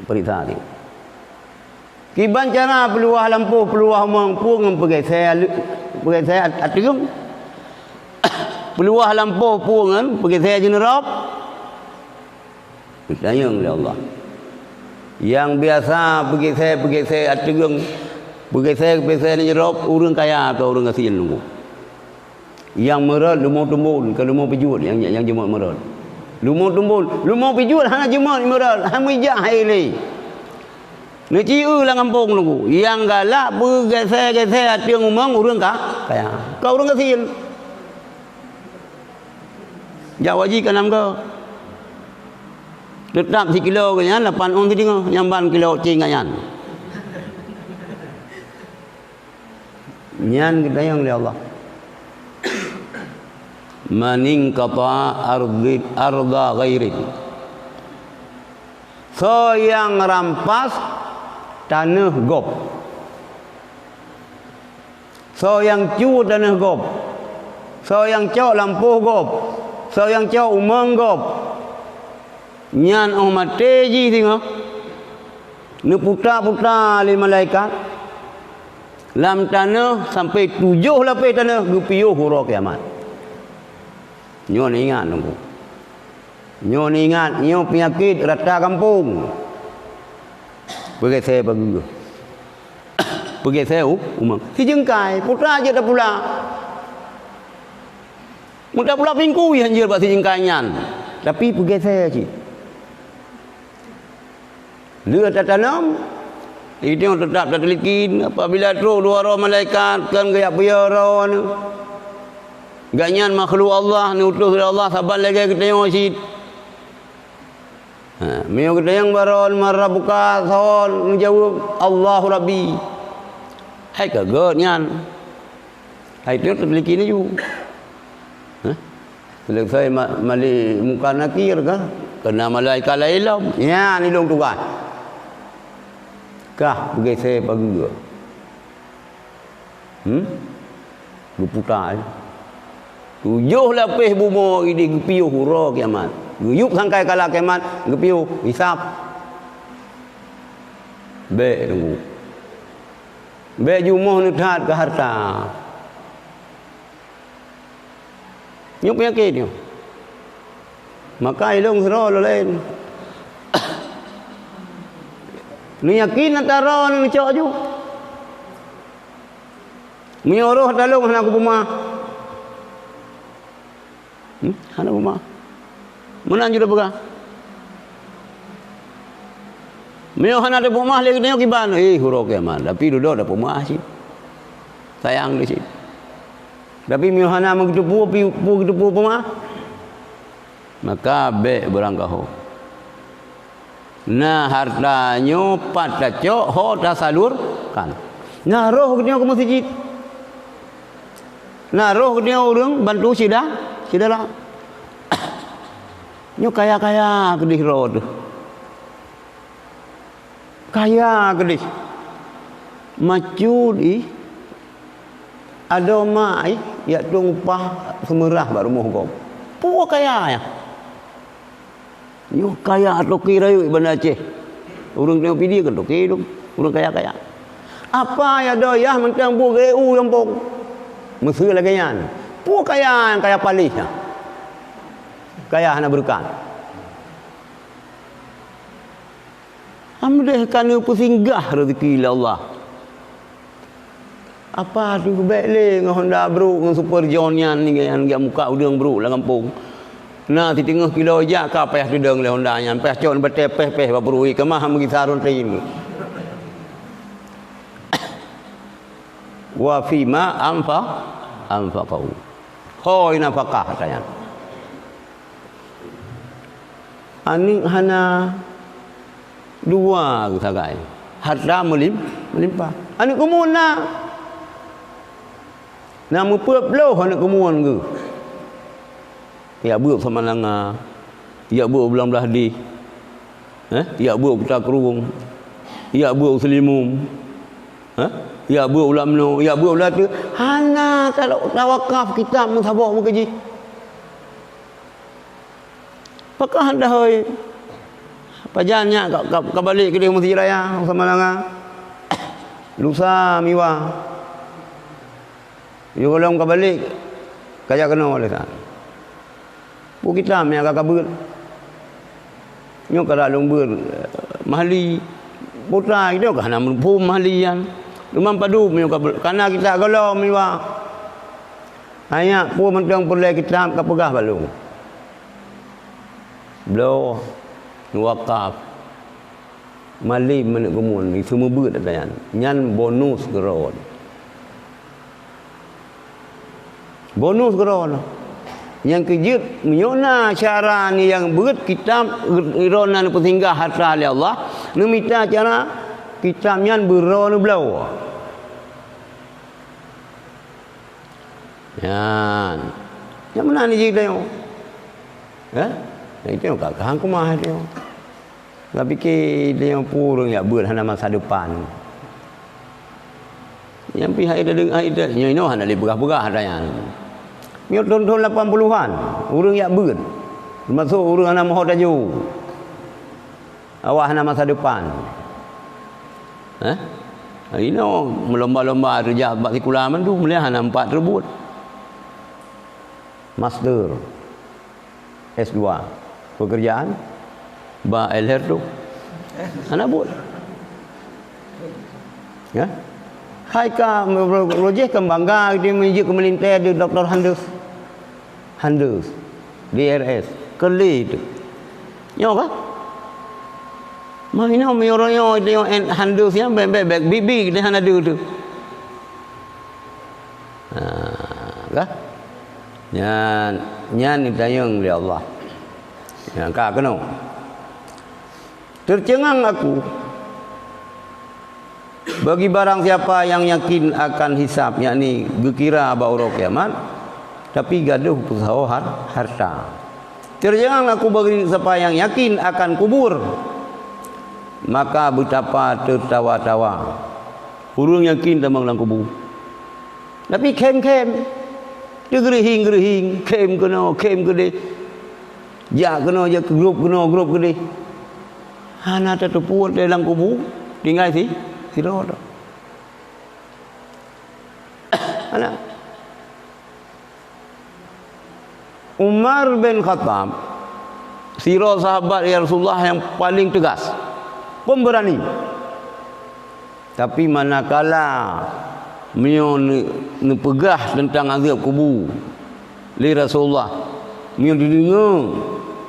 berita ni kiban cara peluah lampu peluah mampu ngempegai saya atung peluah lampu pungan pergi saya jenerap percaya oleh Allah yang biasa pergi saya atung pergi saya ni jerop orang kaya atau orang asil nunggu yang merad lumau tumbul ke lumau pijut yang jemut merad lumau tumbul lumau pijut hanya jemut merad hanya ijak haili ni ciu lah kampung nunggu yang galak pergi saya atung umang orang kaya kau orang asil jawaji kanam kau tetap 1 kilo ke yan 8 on tadi ngah nyamban kilo cing kan nyan kita yang oleh Allah maning kata arda ghairi so yang rampas tanah gop so yang cu tanah gop so yang cok lampu gop so yang cok umang gop nyan umat teji tengok ni putra-putra li malaikat lam tanah sampai 7 lapis tanah gupiuh huruf kiamat nyon ingat nunggu nyon ingat nyon penyakit rata kampung pergi saya bagi pergi saya umang si jengkai putra aja dah pula mudah pula pingku yang anjir buat si jengkai nyan tapi pergi saya cik dia tak tanam itu tetap tak telikin apabila terus dua roh malaikat kan gaya biara ni ganyan makhluk Allah ni utus oleh Allah sabar lagi kita yang wasit mio kita yang baron marabuka sawon menjawab Allahu Rabbi hai kaget nyan hai tu telikin ni ju selesai mali muka nakir kah kena malaikat lain ya ni dong tugas kah pergi saya pagi ke Berputar. 7 lapis bumur ini gepiuh hura kiamat. Guyup sangkai kala kiamat, gepiuh hisap. Baik tunggu. Baik jumuh nuthat ke harta. Nyuk penyakit ni. Maka ilung sera lain. Ni yakin antara ni cak ju. Menyuruh talung anak rumah. Anak rumah. Mana juga pegang. Menyuruh anak rumah lagi tengok kiban. Huruf kiamat. Tapi duduk ada rumah sih. Sayang di sini. Tapi menyuruh anak menggedepu rumah. Maka baik berangkau. Nah hartanya pada cok ho dah salurkan. Nah roh dia ke masjid. Nah roh dia orang bantu sidah lah. Nyo kaya kedih roh tu. Kaya kedih. Macu di ada mai ya tumpah semerah baru mau kau. Pu kaya ya. Yo kaya atau kira yuk Bandar Aceh. Urang tengok video kan okey dong. Urang kaya-kaya. Apa ya doyah mentang bu GU yang pok. Mesir lagi yan. Pu kaya yang kaya palis. Kaya hana berkat. Amdeh kana pesinggah rezeki Allah. Apa tu baik le dengan Honda bro dengan Super Jonian ni yang muka udang bro lah kampung. Nah di tengah kilo jak ka peh tudang le Honda nya peh con bete peh babrui ke mah magi sarun tin. Wa fi ma anfaqau. Khoi nafkah katanya. Ani hana dua sagai. Harta melimpah. Ani kumuna. Nama peloh anak kemuan ke. Ya buat sama langa. Ya buat belang belah di. Ya buat kita kerung. Ya buat selimum. Ya buat ulam no. Ya buat ulam tu. Hana tawakaf kita mensabak mukaji. Apakah anda hoi? Pajannya kau balik ke dia Masjid Raya sama langa. Lusa miwa. Yo kalau kau balik kaya kena oleh tak. Bu kita me agak kabur. Nyo kada lumbur mahli putra kita kan nama pum mahlian. Rumah padu me kabur. Karena kita kalau miwa. Hanya pu mentang perle kita ka pegah balung. Blo wakaf. Mali menek kemun semua beut atayan. Nyan bonus geron. Bonus geron. Yang kejut menyona cara ni yang beut kitab ironan pesinggah harta oleh Allah. Nu minta cara kitab nyan beron blau. Yan. Yang mana ni cerita yo? Itu yang kakak aku mah dia. Tak fikir dia yang purung ya beut hana masa depan. Yang pihak dia dengar dia nyo hana le berah-berah adanya. Mio tahun 80-an, urang yak beut. Termasuk urang hana mahu taju. Awak hana masa depan. Ino melomba-lomba kerja bab sekulaman tu mula hana 4 rebut. Master S2 pekerjaan ba LR tu. Hana buat. Ya. Hai ka projek kembangga dia menuju ke melintai di Dr. Handus DRS keli tu. Nyo apa? Mana meyoronyo dia Handus yang bebek bibi dia hana ada tu. Kah? Nyan ditayang oleh Allah. Yang kak kena. Tercengang aku bagi barang siapa yang yakin akan hisab, yakni gekira baurau kiamat, tapi gaduh usaha harta. Tercengang aku bagi siapa yang yakin akan kubur, maka betapa tertawa-tawa. Urang yakin tambang dalam kubur. Tapi kem-kem. Dia gerihing, kem kena dia. Ya kena je grup ke dia. Hana terpuat dalam kubur, tinggal si roda. Ana Umar bin Khattab, sirah sahabat ya Rasulullah yang paling tegas, pemberani. Tapi manakala beliau nepegah tentang azab kubur li Rasulullah, beliau dengar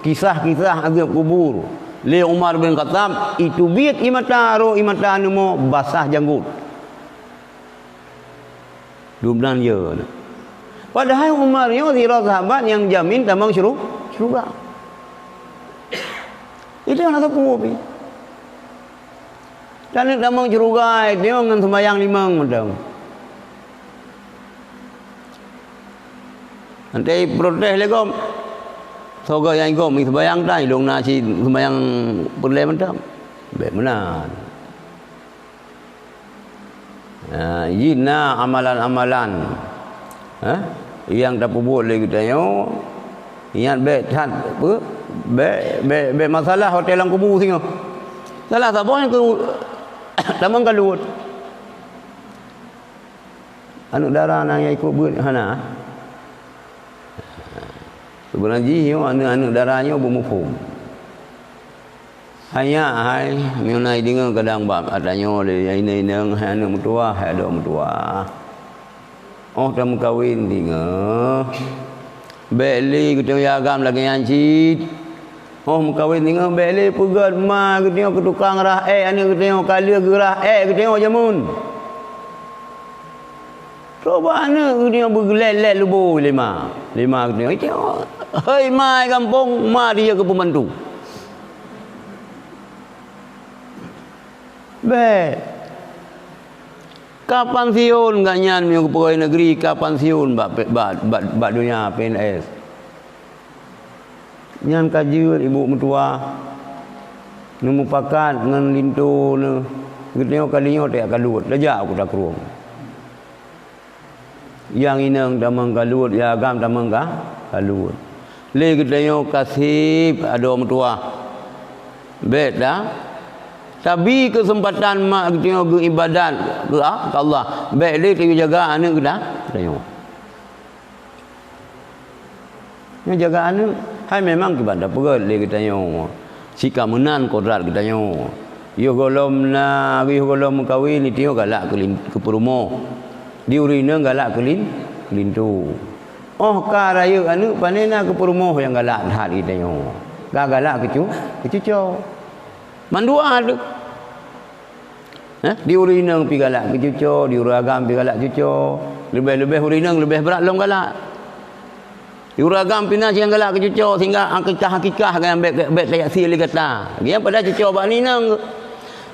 kisah-kisah azab kubur li Umar bin Khattab, itu biat imata nemo basah janggut. Dubnan je. Padahal Umar ni sirah sahabat yang jamin tambang syurga. Itu yang nak tahu. Dan tambang syurga dia dengan sembahyang limang macam. Nanti protes legom. Soga yang gom sembahyang dah long nasi sembahyang perle macam. Baik benar. Yina amalan-amalan yang tak buat lagi tanya ingat bet apa bet masalah hotel lang kubur singo salah sabon ke tamang kalut anu darah nang ikut buat hana sebenarnya anu darahnya bermufhum hanya hai mengenai dengan kadang bab adanya le ini nang anu mutua ada mutua. Oh dah kawin tinggal. Beli kita agam lagi anjit. Oh kawin tinggal beli pegat ma kita ke tukang rah anu kita kali gerah kita jamun. Coba anu kita bergelet lubu lima kita itu. Hei mai kampung ma dia ke pembantu. Kapan siun ganyan mi pegawai negeri, kapan siun bak dunia PNS. Nyan kaji ibu mertua nemu pakat dengan lintu ne gedenya kalinya tak kalut lejak aku tak keruang. Yang inang damang kalut ya agam damang kalut. Le gedenya kasih ada mertua. Bet dah. Tapi kesempatan mak kita ke ibadat ke Allah. Baik dia jaga anak kita. Tengok. Dia jaga anak. Hai memang ibadat perut dia kita tengok. Sikap menan kodrat kita tengok. Yo golom na, yo golom kawin ni tengok galak ke perumo. Di urina galak ke lintu. Oh ka raya anak panena ke perumo yang galak hat kita tengok. Galak ke cucu. Mandua ada. Di urinang pi galak ke cucu, di uragam pi galak cucu. Lebih-lebih urinang lebih berat long galak. Di uragam pina siang galak ke cucu sehingga hakikah kan bet saya sili kata. Dia pada cucu bak ninang.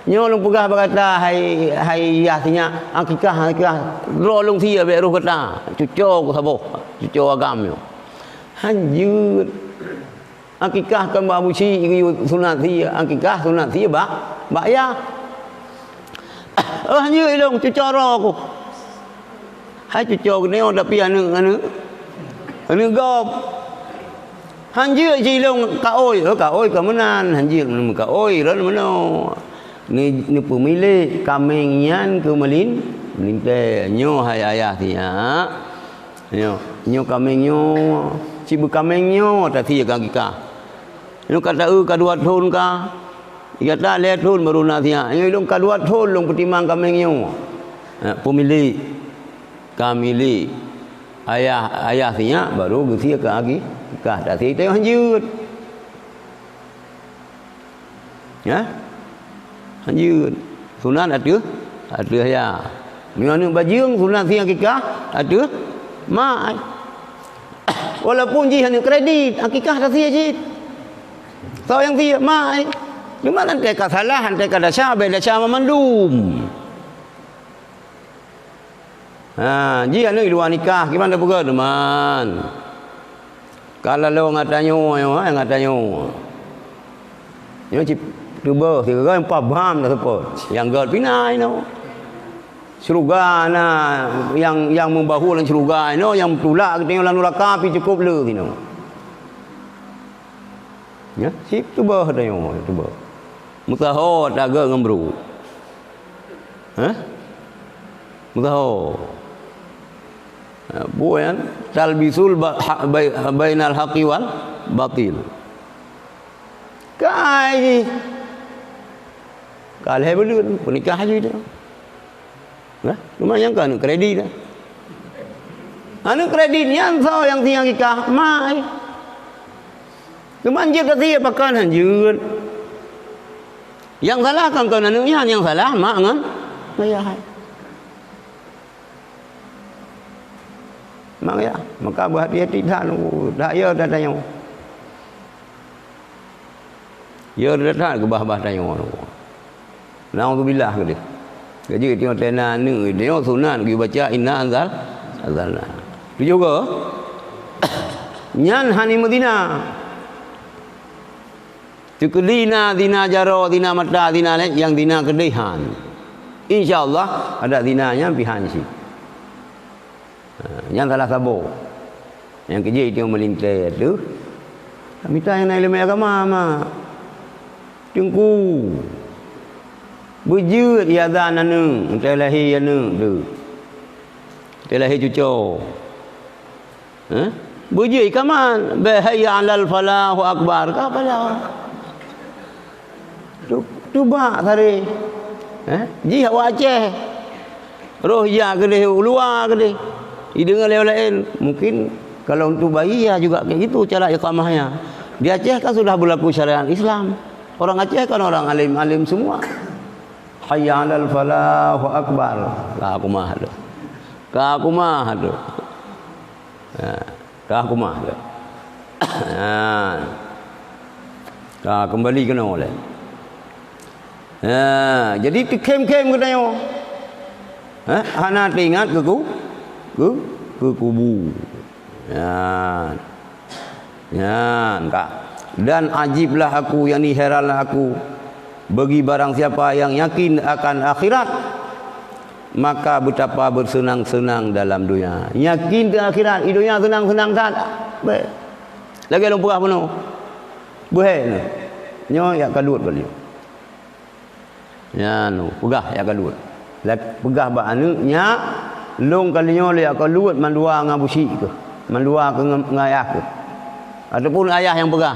Nyolong pegah berkata hai yahnya hakikah rolong sia bet roh kata. Cucu ku saboh. Cucu agam yo. Hanjut. Akikah kan babu si sunat dia, akikah sunat dia bak ya. Hanya ilong cucara aku. Hai cucu ni tapi anu gop. Hanya ilong ka oi ka menan hanya ka oi ron mano. Ni pemilik kamengyan ke melinte nyo hai ayah dia. Nyo kamengyo si bekamengyo tadi akikah. Lu kata kadua tahun ka. Ia tak lihat tahun baru nasia. Ini lu kadua tahun lu pertimang kamengyo. Pemilik kamili ayah sia baru gesia ke agi. Kah tak si tengok hanjut. Ya? Hanjut. Sunat ada? Ada ya. Mana bajing sunat sia akikah? Ada? Mak. Walaupun ji hanya kredit, akikah tak sia ji. Tahu yang dia mai. Cuma nanti kesalahan nanti kada syabe dah sama mandum. Ji anu luar nikah gimana pula teman. Kalau lo ngatanyo yo ngatanyo. Yo cip tuba si gay pabam dah sepot. Yang gad pinai no. Syurga nah yang membahu dalam syurga no yang tulak tengok dalam neraka pi cukup le tino. Ya, sip tu bah tengok tu bah. Mutaho daga ngembru. Mutaho. Bukan talbisul bainal haqqi wal batil. Kai. Kalau belum pernikah aja dah. Nah, cuma yang kan kredit dah. Anu kredit yang so yang tiang nikah mai. Cuma anjir tadi pakan anjir. Yang salah kan kau anu yang salah mak ngan ayah. Mak ya, maka berhati-hati dah dah ya dah tanya. Ya dah ke bah tanya. Nauzubillah ke dia. Jadi tengok tena ni tengok sunat pergi baca inna anzalna. Tu juga nyan hani Madinah. Tu kedina dina jaro dina mata dina yang dina kedehan. Insya-Allah ada dinanya pihan si. Yang salah sabo. Yang kerja itu melintai tu. Minta yang naik ilmu agama mah. Tengku. Berjut ya dan anu, telahi anu tu. Telahi cucu. Berjut kaman bahaya alal falahu akbar ka pala. Tu ba tadi. Ji awak Aceh. Roh ya ke dia luar ke dia. Dengar lain mungkin kalau untuk bayi ya juga kayak gitu cara iqamahnya. Di Aceh kan sudah berlaku syariat Islam. Orang Aceh kan orang alim-alim semua. Hayya 'alal falah wa akbar. Ka aku mah tu. Ka aku mah tu. Ka aku mah tu. Ka kembali kena oleh. Jadi kem-kem kena yo. Hana teringat ke kubu. Kak. Dan ajiblah aku, yakni heranlah aku bagi barang siapa yang yakin akan akhirat, maka betapa bersenang-senang dalam dunia. Yakin ke akhirat, dunia senang-senang tak? Baik. Lagi lumpur penuh. Buhen. Nyo ya kadut balik. Ya nu, pegah ya kadut. Pegah ba anu nya long kalinyo le kadut mandua ngabusi ke. Mandua ke ngayah ke. Ataupun ayah yang pegah.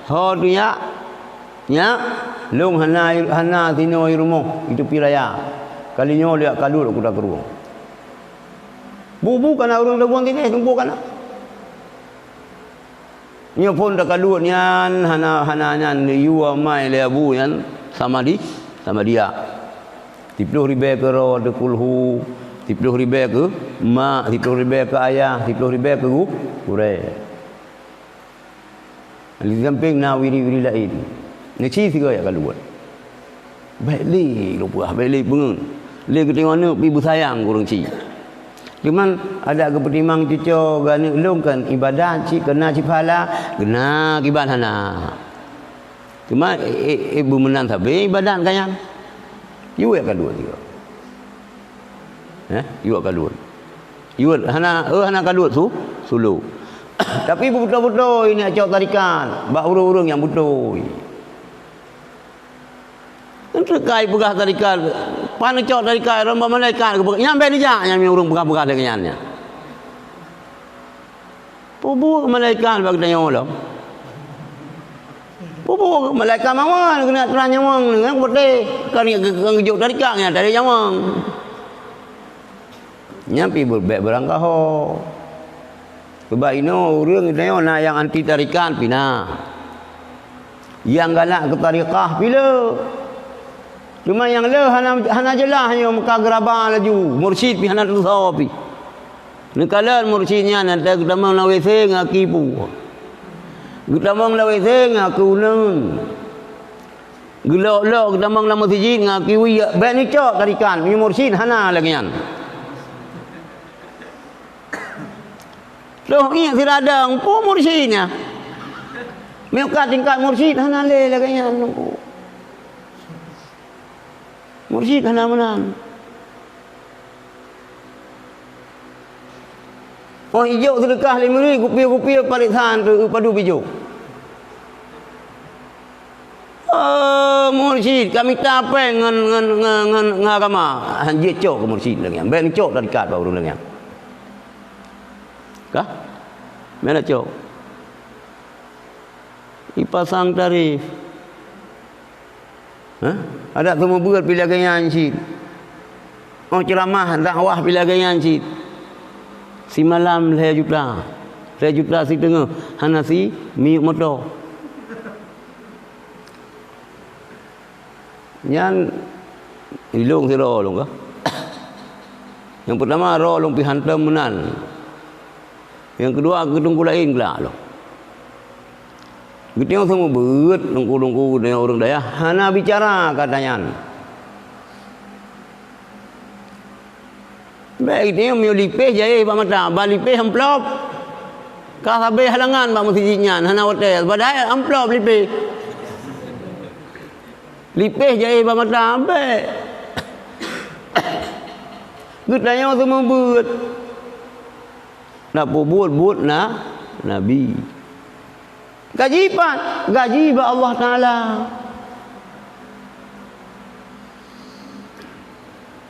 Ho dunia nya long hana tino irumo itu piraya. Kalinyo le kadut aku dah keruang. Bubu kana urang daguang tini tumpu kana. Nya pun dah kadut nyan hana nyan yuwa mai le abu nyan sama dia. 10 ribu ke ro de kulhu, 10 ribu ke mak, 10 ribu ke ayah, 10 ribu ke gure. Di samping na wiri-wiri lain. Neci tiga ya kaluan. Baik li lupa, baik li pengen. Li ke tengok ni ibu sayang kurang ci. Cuman ada kepertimang cucu gani ulung kan ibadat ci kena ci pahala, kena kibat hana. Cuma ibu menang tapi ibadat kayang. You ya kadua juga. You kadua. You hana kadua sulu. Tapi betul-betul ini acok tarikan, bak urung-urung yang betul. Entah kai pegah tarikan, pan acok tarikan romba malaikat ke nyampe ni jak yang urung pegah-pegah dengannya. Pubu malaikat bag tanya Allah. Pupu malaikat mawon kena terang nyawang dengan putih kan ngejuk dari kaknya dari nyawang nyampi berbek berangkaho sebab ino urang ino na yang anti tarikan pina yang galak ke tarikah bila cuma yang le hana jelahnya muka gerabah laju mursyid pi hana tusapi nekalan mursyidnya nanti kita mau lawese ngakipu kita mong lawe se ngaku nang gelok-lok kita mong lama masjid ngaki wi ben ni cok tarikan mi mursyid hana lagi yan loh iya siradang po mursyidnya mi ka tingkat mursyid hana le lagi yan mursyid hana menan Oh hijau sedekah 5 rupiah paling tahan tu padu hijau. Mursyid kami tapeng ngan agama hanjit cok ke mursyid lagi. Ben cok tarikat baru lagi. Kah? Mana cok? Ipasang tarif. Ada temu berat pilih gaya hancit. Oh ceramah dakwah pilih gaya hancit. Si malam 2 juta. 2 juta si tengah. Hana si miuk motor. Nyan ilung si ro long ka. Yang pertama ro long pi hantam menan. Yang kedua ketungku lain pula long. Giteng semua beut lungku dengan orang daya. Hana bicara katanya. Baik dia miu lipeh jai pak mata, ba lipeh amplop. Ka sabe halangan pak masjidnya, hana hotel. Badai amplop lipeh. Lipeh jai pak mata ambe. Giteng semua beut. Nak buat na Nabi. Gaji ba Allah Taala.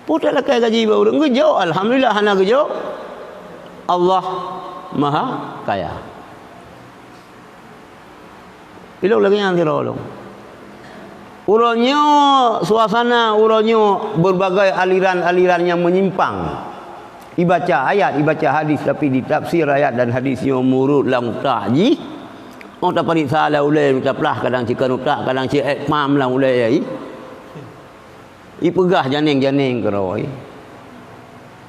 Putahlah kai gaji ba urang gejo alhamdulillah hana gejo. Allah Maha Kaya. Ilok lagi yang tirolong. Uronyo suasana uronyo berbagai aliran-aliran yang menyimpang. Dibaca ayat, dibaca hadis tapi ditafsir ayat dan hadisnya murut lang ta'ji. Oh tak panik salah ulai utaplah kadang cikan utak kadang cik mam lah ulai ai. I pegah janing-janing keroi.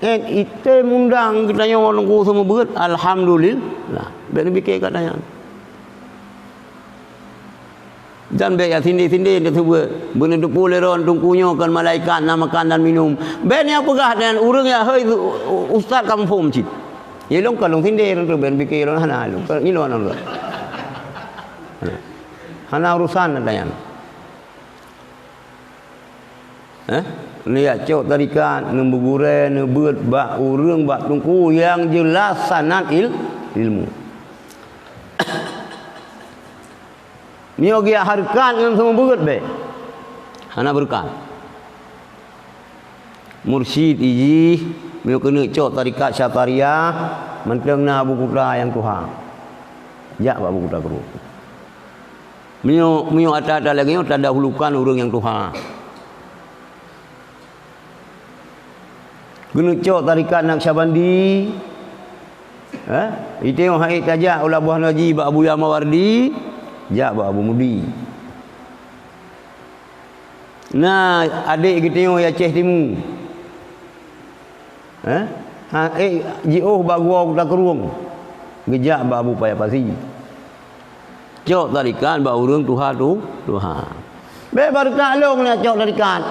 Ite mundang kita yang orang ku semua berat alhamdulillah. Ben bikir katanya. Dan baik sindi-sindi dia sebut benda tu poleron tungkunya kan malaikat nak makan dan minum. Ben yang pegah dan urang ya hei ustaz kampung cit. Ye long kalong sindi tu ben bikir orang hana lu. Ni lo ana. Hana urusan katanya. Lihat cok tarikat nembugure nebeut bak urang bak tungku yang jelas sanad ilmu. Niogia harkat dengan semua berat be. Hana berkat. Mursyid iji mio kena cok tarikat Syafariah mentengna buku kuta yang Tuhan. Jak buku kuta keru. Mio ada lagi tak dahulukan urang yang Tuhan. Kena cok tarikat Naqsyabandi. Itu yang hai tajak ulah buah Naji Pak Abu Yamawardi. Jak Abu Mudi. Nah, adik kita yang Aceh Timur. Jioh bagua kita keruang. Gejak Abu Payah Pasi. Cok tarikan ba urang Tuhan tu, Tuhan. Be baru taklong nak cok tarikan.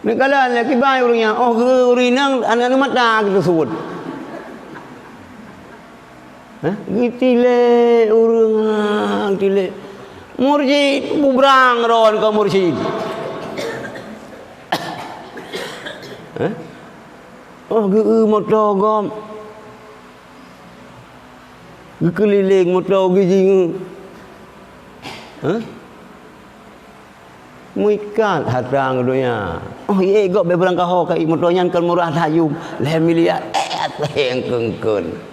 Ni kalan lagi bai urangnya. Oh, urinang anak mata kita sebut. Gitile urang tile mursyid bubrang ron ka mursyid. Oh geu motor gom keliling motor gijing. Muikat hatang donya. Oh ye gok be berangkah ho kai motornya kan murah tayum 1 miliar yang kengkeun.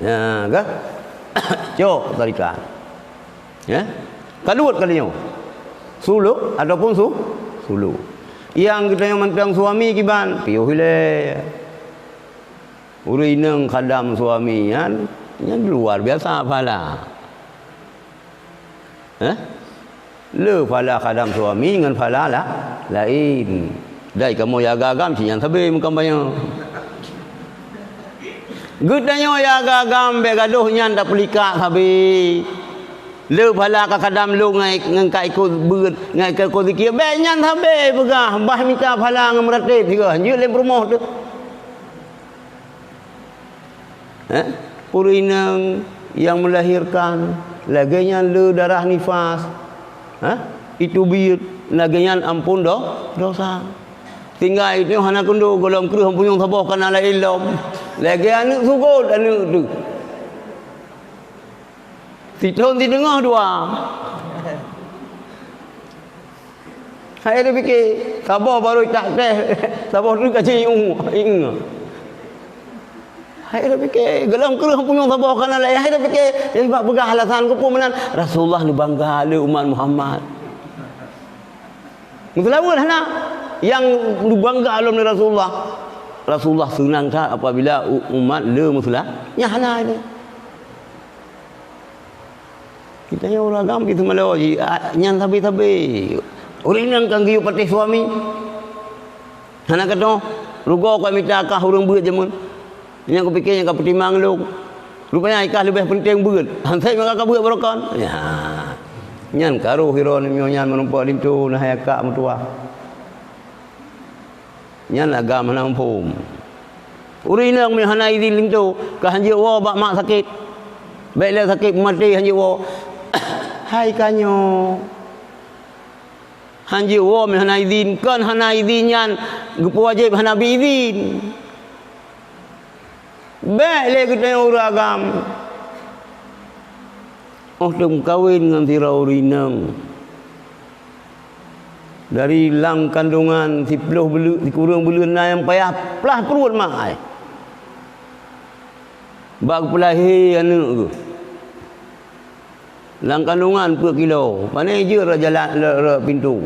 Ya, kan? Cok tarikan. Ya. Kaluat kalinya. Sulu ataupun sulu. Yang kita yang mentang suami kiban, piuh hile. Urineng khadam suami yang luar biasa pala. Le pala khadam suami dengan pala lah lain. Dai kamu ya gagam si yang sabe muka banyak. Gudanya ya gagam be gaduh nyan tak pelika habi. Le pala ka kadam lu ngai ngkai ko beut ngai ke ko zikir be nyan habi pegah bah minta pala ngam ratib tiga je le rumah tu. Purinang yang melahirkan laginya le darah nifas. Itu biut laginya ampun dosa. tinggal itu hana kundo golong keruh punyung thaboh kana la ilom lagi anu sugod anu tu Titon di tengah dua. Saya dah fikir, sabar baru tak teh, sabar tu kacau ing. Saya dah fikir, gelam keruh punya sabar kana lain. Saya dah fikir, dia sebab begah alasan ku pun menan Rasulullah ni bangga le umat Muhammad. Mulawa nak yang lu bangga alum ni Rasulullah. Rasulullah senang tak apabila umat le muslah. Ya hana ini. Kita yang orang agam kita malah nyan tabi-tabi. Orang yang kan giu patih suami. Hana kata, rugo kau minta kah orang beut jamun. Yang aku fikir yang kau pertimbang lu. Rupanya ikah lebih penting beut. Hantai maka kau beut barokan. Ya. Nyan karo hiro ni nyan menumpak lintu nah akak mutua. Nyan agam hana umpum. Uri nang mi hana idin lintu ka hanji wo bak mak sakit. Baiklah sakit mati hanji wo. Hai kanyo. Hanji wo mi hana idin kan hana idin nyan gupu wajib hana bi idin. Baiklah kita uragam. Oh tum kawin dengan tirau rinang. Dari lang kandungan si peluh belu si kurang bulan yang payah pelah perut mak ai. Bag pelahi anu ke. Lang kandungan per kilo. Mana je jalan pintu.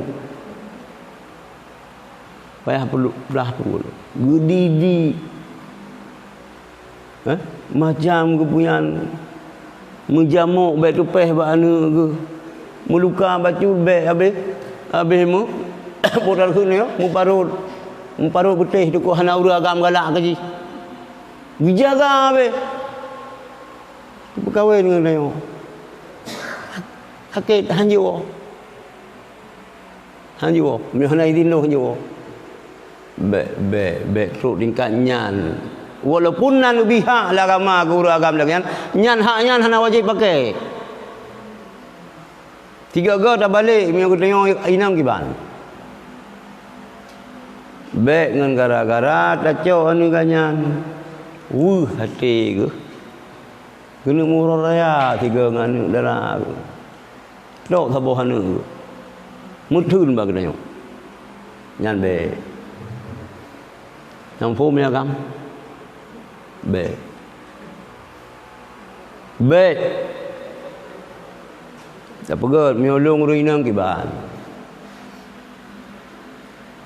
Payah pelah perut. Gedidi. Macam kepunyaan menjamuk baik tupeh bak anu ke. Meluka baju baik habis mu putar sini mu parut putih tu ko hana ura agam galak ke ji. Dijaga be. Berkahwin dengan dia. Sakit hanjiwo. Hanjiwo, mi hana idin lo hanjiwo. Be truk tingkat nyan. Walaupun nan biha la agama guru agam lagi nyan hak nyan hana wajib pakai. 3 ga dah balik mi aku tengok inam kiban. Baik dengan gara-gara tak cok anu ganyan. Hati ke. Kena murah raya 3 nganu darah. Tok saboh anu. Mutun bag tengok. Nyan be. Nang phu mi agam. Be. Tak pegat miolong ruinang kiban.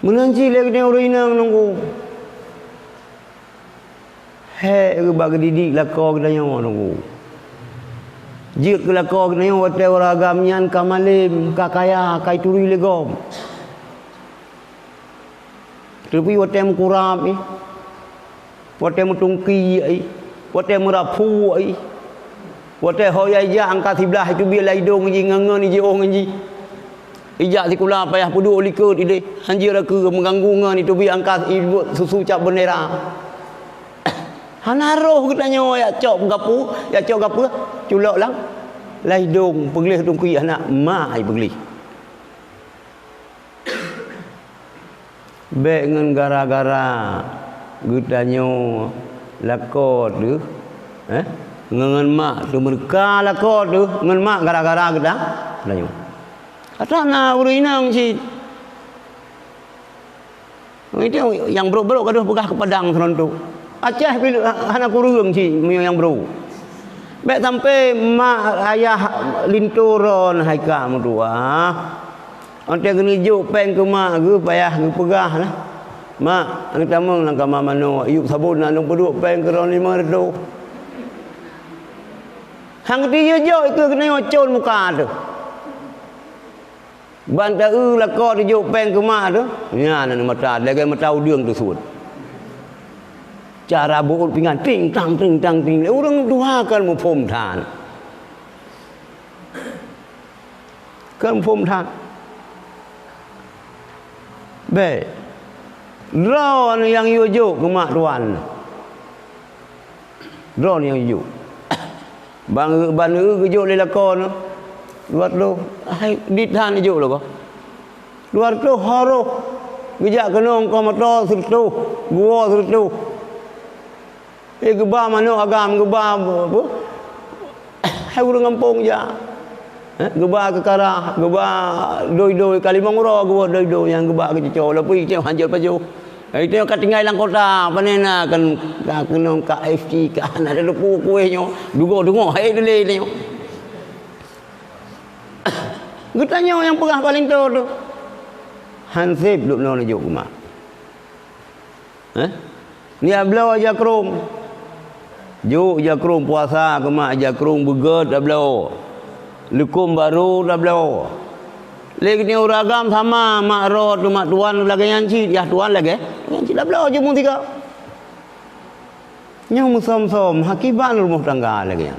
Menanci lagi ni ruinang nunggu. He ke bagi didik lakor kita nyawa nunggu. Jik ke lakor kita nyawa hotel ragam nyan kamalim kakaya kai turi legom. Tapi hotel kurap ni. Hotel mutungki ai. Hotel merapu ai. Wate hoya ija angkat sebelah itu biar laidong ji ngangan ji ong ji. Ija sikula payah pudu likut ide. Hanjir ke mengganggu ngan itu biar angkat ibu susu cap bendera. Hanaroh katanya ya cok gapu, ya cok gapu culok lang. Laidong penglih tungki anak mak ai penglih. Baik dengan gara-gara gutanya lakot tu. Ngan mak tu mereka lakot tu ngan mak gara-gara kita layu kata na urinang si itu yang bro-bro kaduh pegah ke padang serontok acah bila hana kurung si yang bro baik sampai mak ayah linturon haika mutua ante kena juk peng ke mak ke payah ke pegah lah mak kita meng langkah mamano yuk sabun nak peduk peng ke ron 5 redo. Hang dia jo itu kena ocon muka tu. Banta lakor dia jo peng ke mak tu. Nya nan mata lagi mata udiang tu sud. Cara buat pinggan ting tang. Orang dua kan mu pom than. Kan pom than. Be. Ron yang yo jo ke mak tuan. Ron yang yo. Bang kejuk le lakon luar tu hai dit han kejuk lo ko luar tu haro Gejak kena kau motor sertu, gua sertu. Gebah mana agam gebah apa? Hai urang kampung je. Gebah ke karah, gebah doi-doi kali mangura gua doi-doi yang gebah ke cecok lepi cecok hanjal paju. Itu yang kat tinggal dalam kota, panena kan kena KFC kan ada lepu kuehnya, dugo-dugo hai dele. Getanya yang pegah paling tu. Hansip duk no juk mak. Ni ablau aja krum. Juk aja krum puasa ke mak aja krum beget ablau. Lukum baru ablau. Lagi ni uragam sama mak rot mak tuan lagi nyanci, ya tuan lagi. Nyanci ablau je mun tiga. Nyong musom-som hakiban rumah tangga lagi.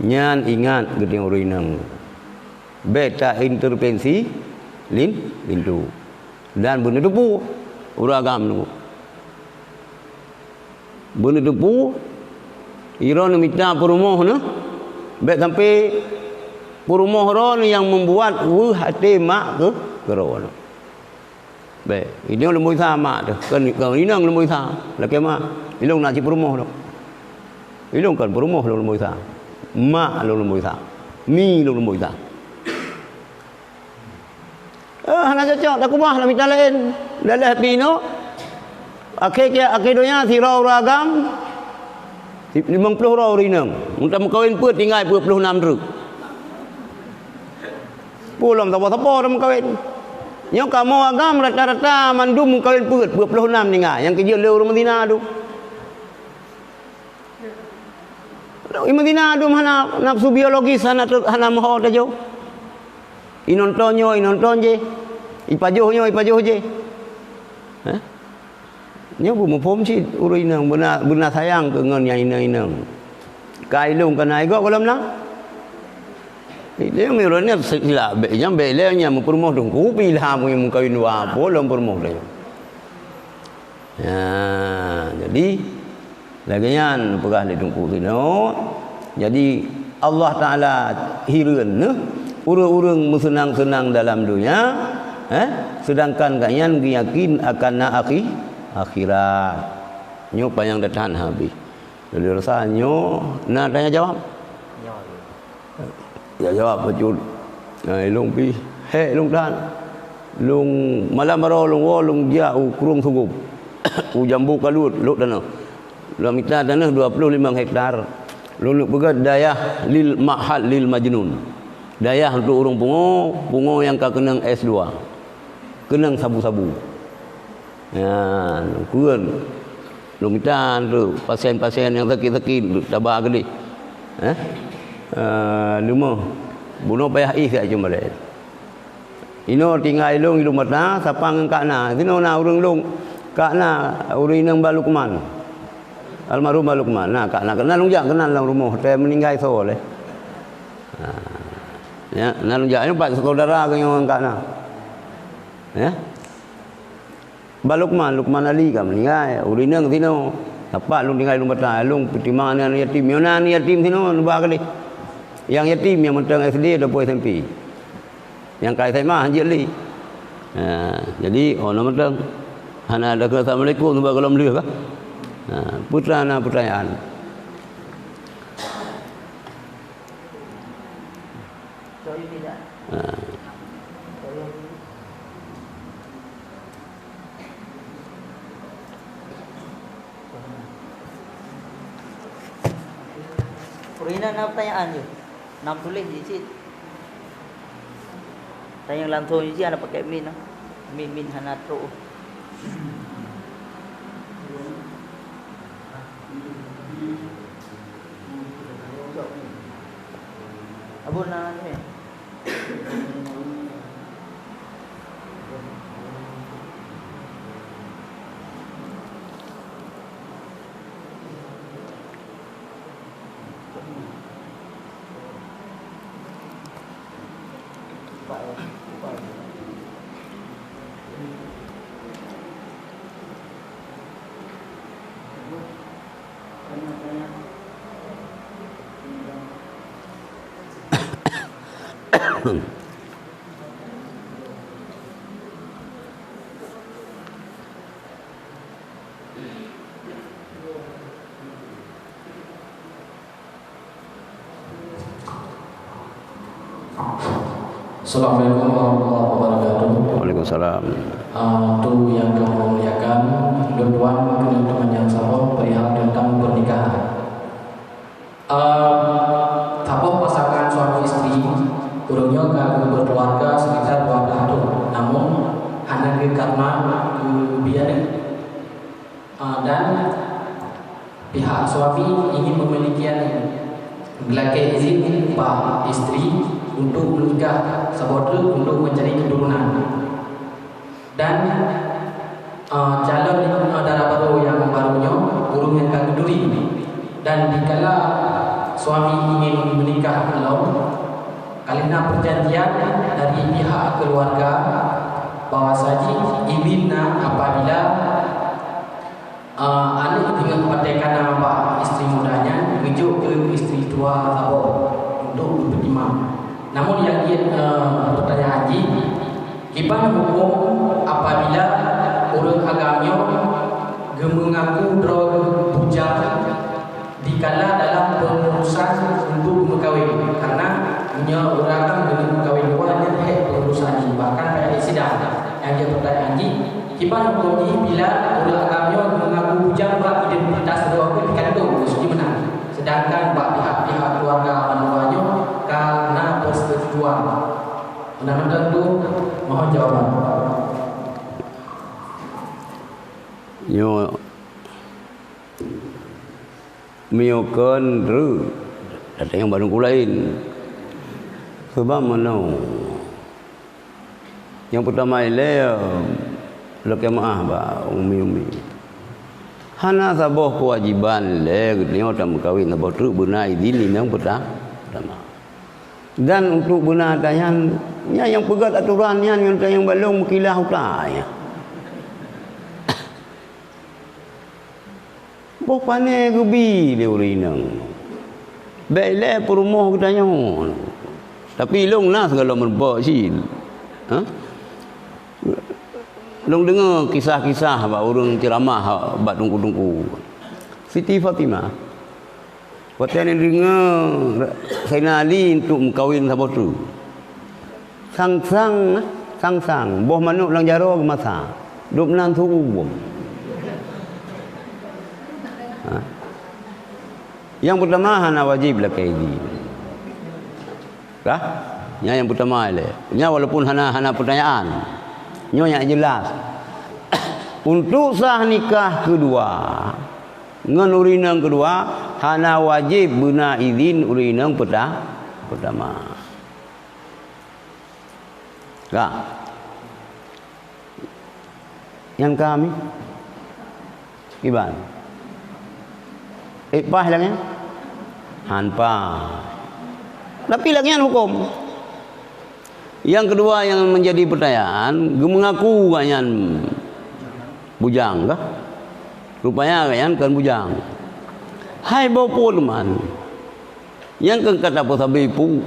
Nyan ingat gedeng urinang. Beta intervensi lindu dan bener depu uragam nu bener depu iron minta perumoh nu bet sampai perumoh ron yang membuat hati mak ke keron bet ini lemui sama tu kan ini nang lemui sama laki mak ilung nak ci perumoh tu ilung kan perumoh lemui sama mak lemui sama mi lemui sama hana cocok tak kumah nak minta lain dalah pino akhirnya sirau ragam 50 rau rinang untuk kawin put tinggal 26 ruk pulang tak apa-apa dah kawin yang kamu agam rata-rata mandum kawin put 26 tinggal yang kerja leu rumah dina tu Madinah tu hana nafsu biologis hana mahu tajo inontonyo je ipajohnya je nyo bu mopom si urui nang benar sayang ke ngon yang inang kai lung kanai go kolam nang dia mirone sila be jam be le nya mu permoh dong ku pilah mu kawin wa bolom permoh le ya jadi lagian pegah le dongku tino jadi Allah Taala hireun urang-urang senang-senang dalam dunia sedangkan kalian yakin akan akhirat nyo panjang datang habis jadi rasanya nak tanya jawab ya jawab betul long pi long dan long malam baro long wo long dia kurung sugup jambu kalut luk tanah lu minta tanah 25 hektar lu begat dayah lil mahal lil majnun dayah untuk urang pungo yang kenang S2 kenang sabu-sabu ya kuan lu minta tu pasien-pasien yang sakit-sakit tabah gede lumah bunuh payah isi aja malai ino tinggal ilung mata sapang kakna sino na urang long kakna urinang balukman almarhum balukman nah kakna kenal long jak kenal lang rumah teh meninggal so le ya nalung jak ni pak saudara ke yang kakna ya Lukman Ali kan meninggal urinang sino dapat lu tinggal lu mata lu pertimbangan yatim yonan yatim sino nuba kali yang yatim yang mentang SD dah puas SMP yang kai saya mah hanjili jadi ono mentang hana ada ke assalamualaikum nuba kalau melihat kah putra na pertanyaan Perina nak pertanyaan je. Nak tulis di situ. Tanya yang lantung je ada pakai min lah. Min hanatro. Abun nak ni. Assalamualaikum warahmatullahi wabarakatuh. Waalaikumsalam. Itu yang kami muliakan, tuan-tuan teman yang sama perihal tentang pernikahan. Tabuh pasangan suami istri, urungnya kagum berkeluarga sekitar 2 tahun. Namun hanya karena kebiayaan dan pihak suami ingin memiliki gelakai izin pak istri untuk menikah saudara untuk mencari keturunan dan calon darah baru yang barunya urung yang keduri dan dikala suami ingin menikah kalina perjanjian dari pihak keluarga bahwa saji ibinna apabila anak dengan kemerdekaan nama pak istri mudanya menuju ke istri tua atau untuk bertimam. Namun yang pertanyaan haji, gimana hukum apabila orang agamanya mengaku drog bujang dikala dalam pengurusan untuk berkahwin karena punya orang kan dengan berkahwin luar dan pengurusan ini bahkan kayak sidang yang dia pertanyaan haji, gimana hukum ini bila orang agamanya mengaku bujang buat identitas drog dikandung suci menang sedangkan pihak keluarga manuanya karena persetujuan. Mudah-mudahan itu mohon jawaban. Nyo miokan ru ada yang baru lain. Sebab mana? Yang pertama ialah lekas maaf ba umi. Hana sabah kewajiban le dia tak berkahwin sabah teruk benar izin ni yang pertama. Dan untuk benar tayan yang pegat aturannya yang balong berkilah utaya. Boh pane gubi le urinang. Baiklah perumah katanya. Tapi long nas kalau merbak si. Ha? Long dengar kisah-kisah bak orang ceramah bak tungku-tungku. Siti Fatimah. Waktu ni dengar Sayyidina Ali untuk mengkawin sahabat tu. Sang-sang boh manuk lang jaro ke masa. 26 suku. Yang pertama hana wajib lah kaidi. Kah? Yang pertama le. Nya walaupun hana pertanyaan. Nyo yang jelas. Untuk sah nikah kedua, ngan urinang kedua hana wajib guna izin urinang pertama. Kah? Yang kami Iban. Ipah lagi. Hanpa. Tapi lagi hukum. Yang kedua yang menjadi pertanyaan, mengaku kanyan bujang kah? Rupanya kanyan kan bujang. Hai bopo teman. Yang kan kata posabe pu.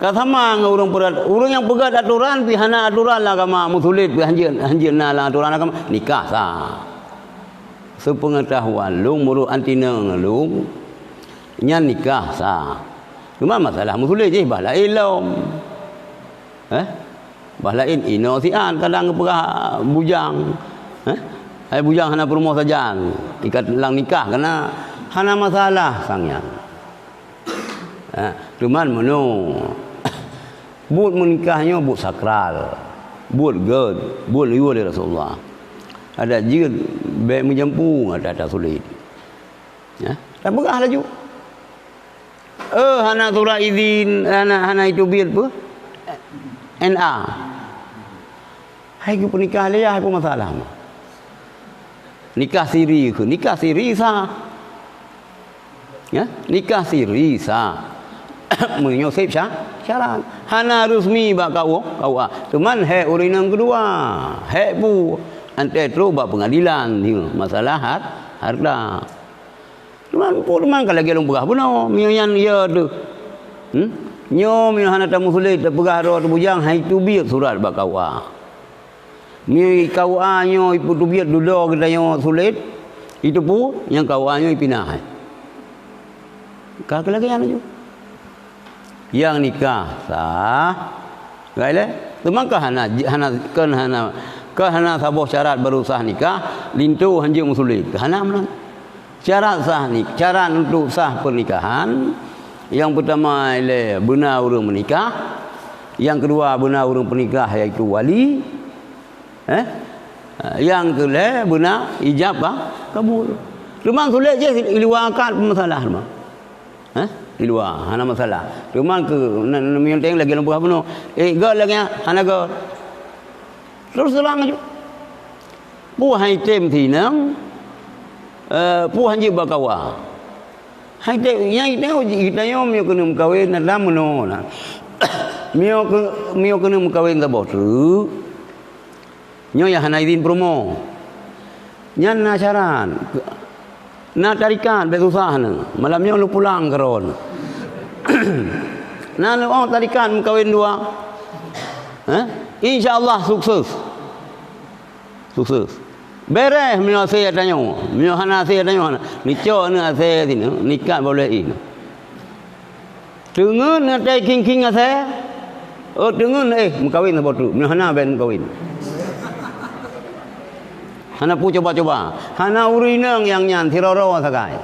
Kata mang orang yang pegat aturan pihana aturan lah agama musulit hanjir lah aturan agama nikah sah. Sepengetahuan lung muru antina ngelung nyan nikah sah. Cuma masalah musulit je bala ilom. Bahlain inosian kadang perah bujang. Hai bujang hana perumah saja. Ikat lang nikah kena hana masalah sangnya. Cuman menu buat menikahnya buat sakral. Buat ged, buat liwa dari Rasulullah. Ada jid baik menjempung ada sulit. Ya, tak perah laju. Hana surah izin hana itu biar apa? NA. Hai ke pernikahan dia apa masalah? Nikah siri ke? Nikah siri sah. Ya, nikah siri sah. Menyosip syarat. Hana resmi bak kau. Cuman hak urinang kedua. Hak bu ante terus bak pengadilan dia masalah harta. Cuman kalau lagi orang berah benar. Mian ya tu. Nyo min hana tamu sulit pegah ro tu bujang hai tu biar surat bak kawa. Mi kawa nyo ipu tu biar dudo kita nyo sulit. Itu pu yang kawa nyo ipinah. Kak lagi anu. Yang nikah sah Gaile teman ke hana sabuh syarat berusah nikah lintu hanjing musulit hana mana syarat sah nikah syarat untuk sah pernikahan yang pertama ialah benar orang menikah, yang kedua benar orang penikah iaitu wali, yang kedua benar ijab kabul. Cuma sulit je di luar akad masalah mah. Di luar hana masalah. Cuma ke menteng lagi lampu apa no. Gol lagi hana gol. Terus terang aja. Pu hai tem thì nang pu hanji bakawa. Hai tem yang kita yo mio kena kawin na mono na. Mio kena kawin ta bo tu. Nyo ya hana izin promo. Nyan na syarat. Na tarikan besusah na. Malamnya lu pulang keron. Nah lu tarikan kawin dua. Insyaallah sukses. Sukses. Beres mio saya tanya. Mio hana saya tanya. Ni cho na saya sini nikah boleh ini. Dengen na tai king saya. Dengen mengkawin apa tu? Mio hana ben mengkawin. Hana pu coba-coba. Hana urinang yang nyan tiroro sakai.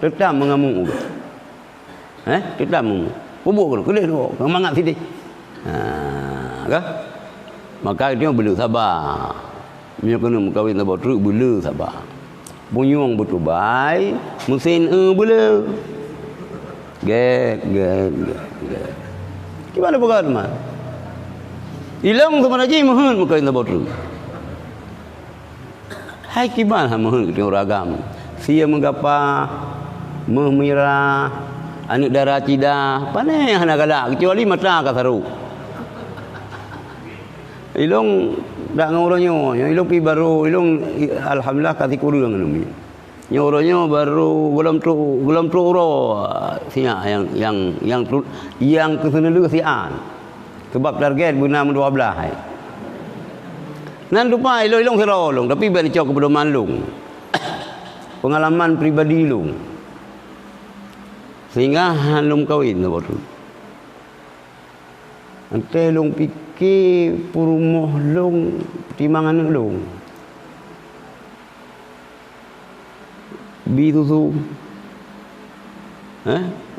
Tetap mengamuk. Tetap mengamuk. Pubuk ke dia tu. Mangat sini. Kan? Maka dia bela sabar. Dia kena mengkawin sabar teruk bela sabar. Bunyung betul baik. Mesin bela. Get. Gimana bukan teman? Hilang sama aja mohon mengkawin sabar teruk. Hai kiban mohon kita ragam. Sia menggapa memira anak darah tidak panai hana galak kecuali mata ka saru. Ilong dak ngoronyo, ilong pi baru ilong alhamdulillah kasih kurang anu. Nyoronyo baru belum tu uro sia yang kesenelu sian. Sebab target benam 12 hai. Nan lupa ilong serolong tapi bani cok kepada malung. Pengalaman pribadi long. Sehingga hanum kawin tu. Ante long fikir purumuh long timangan long. Bi susu.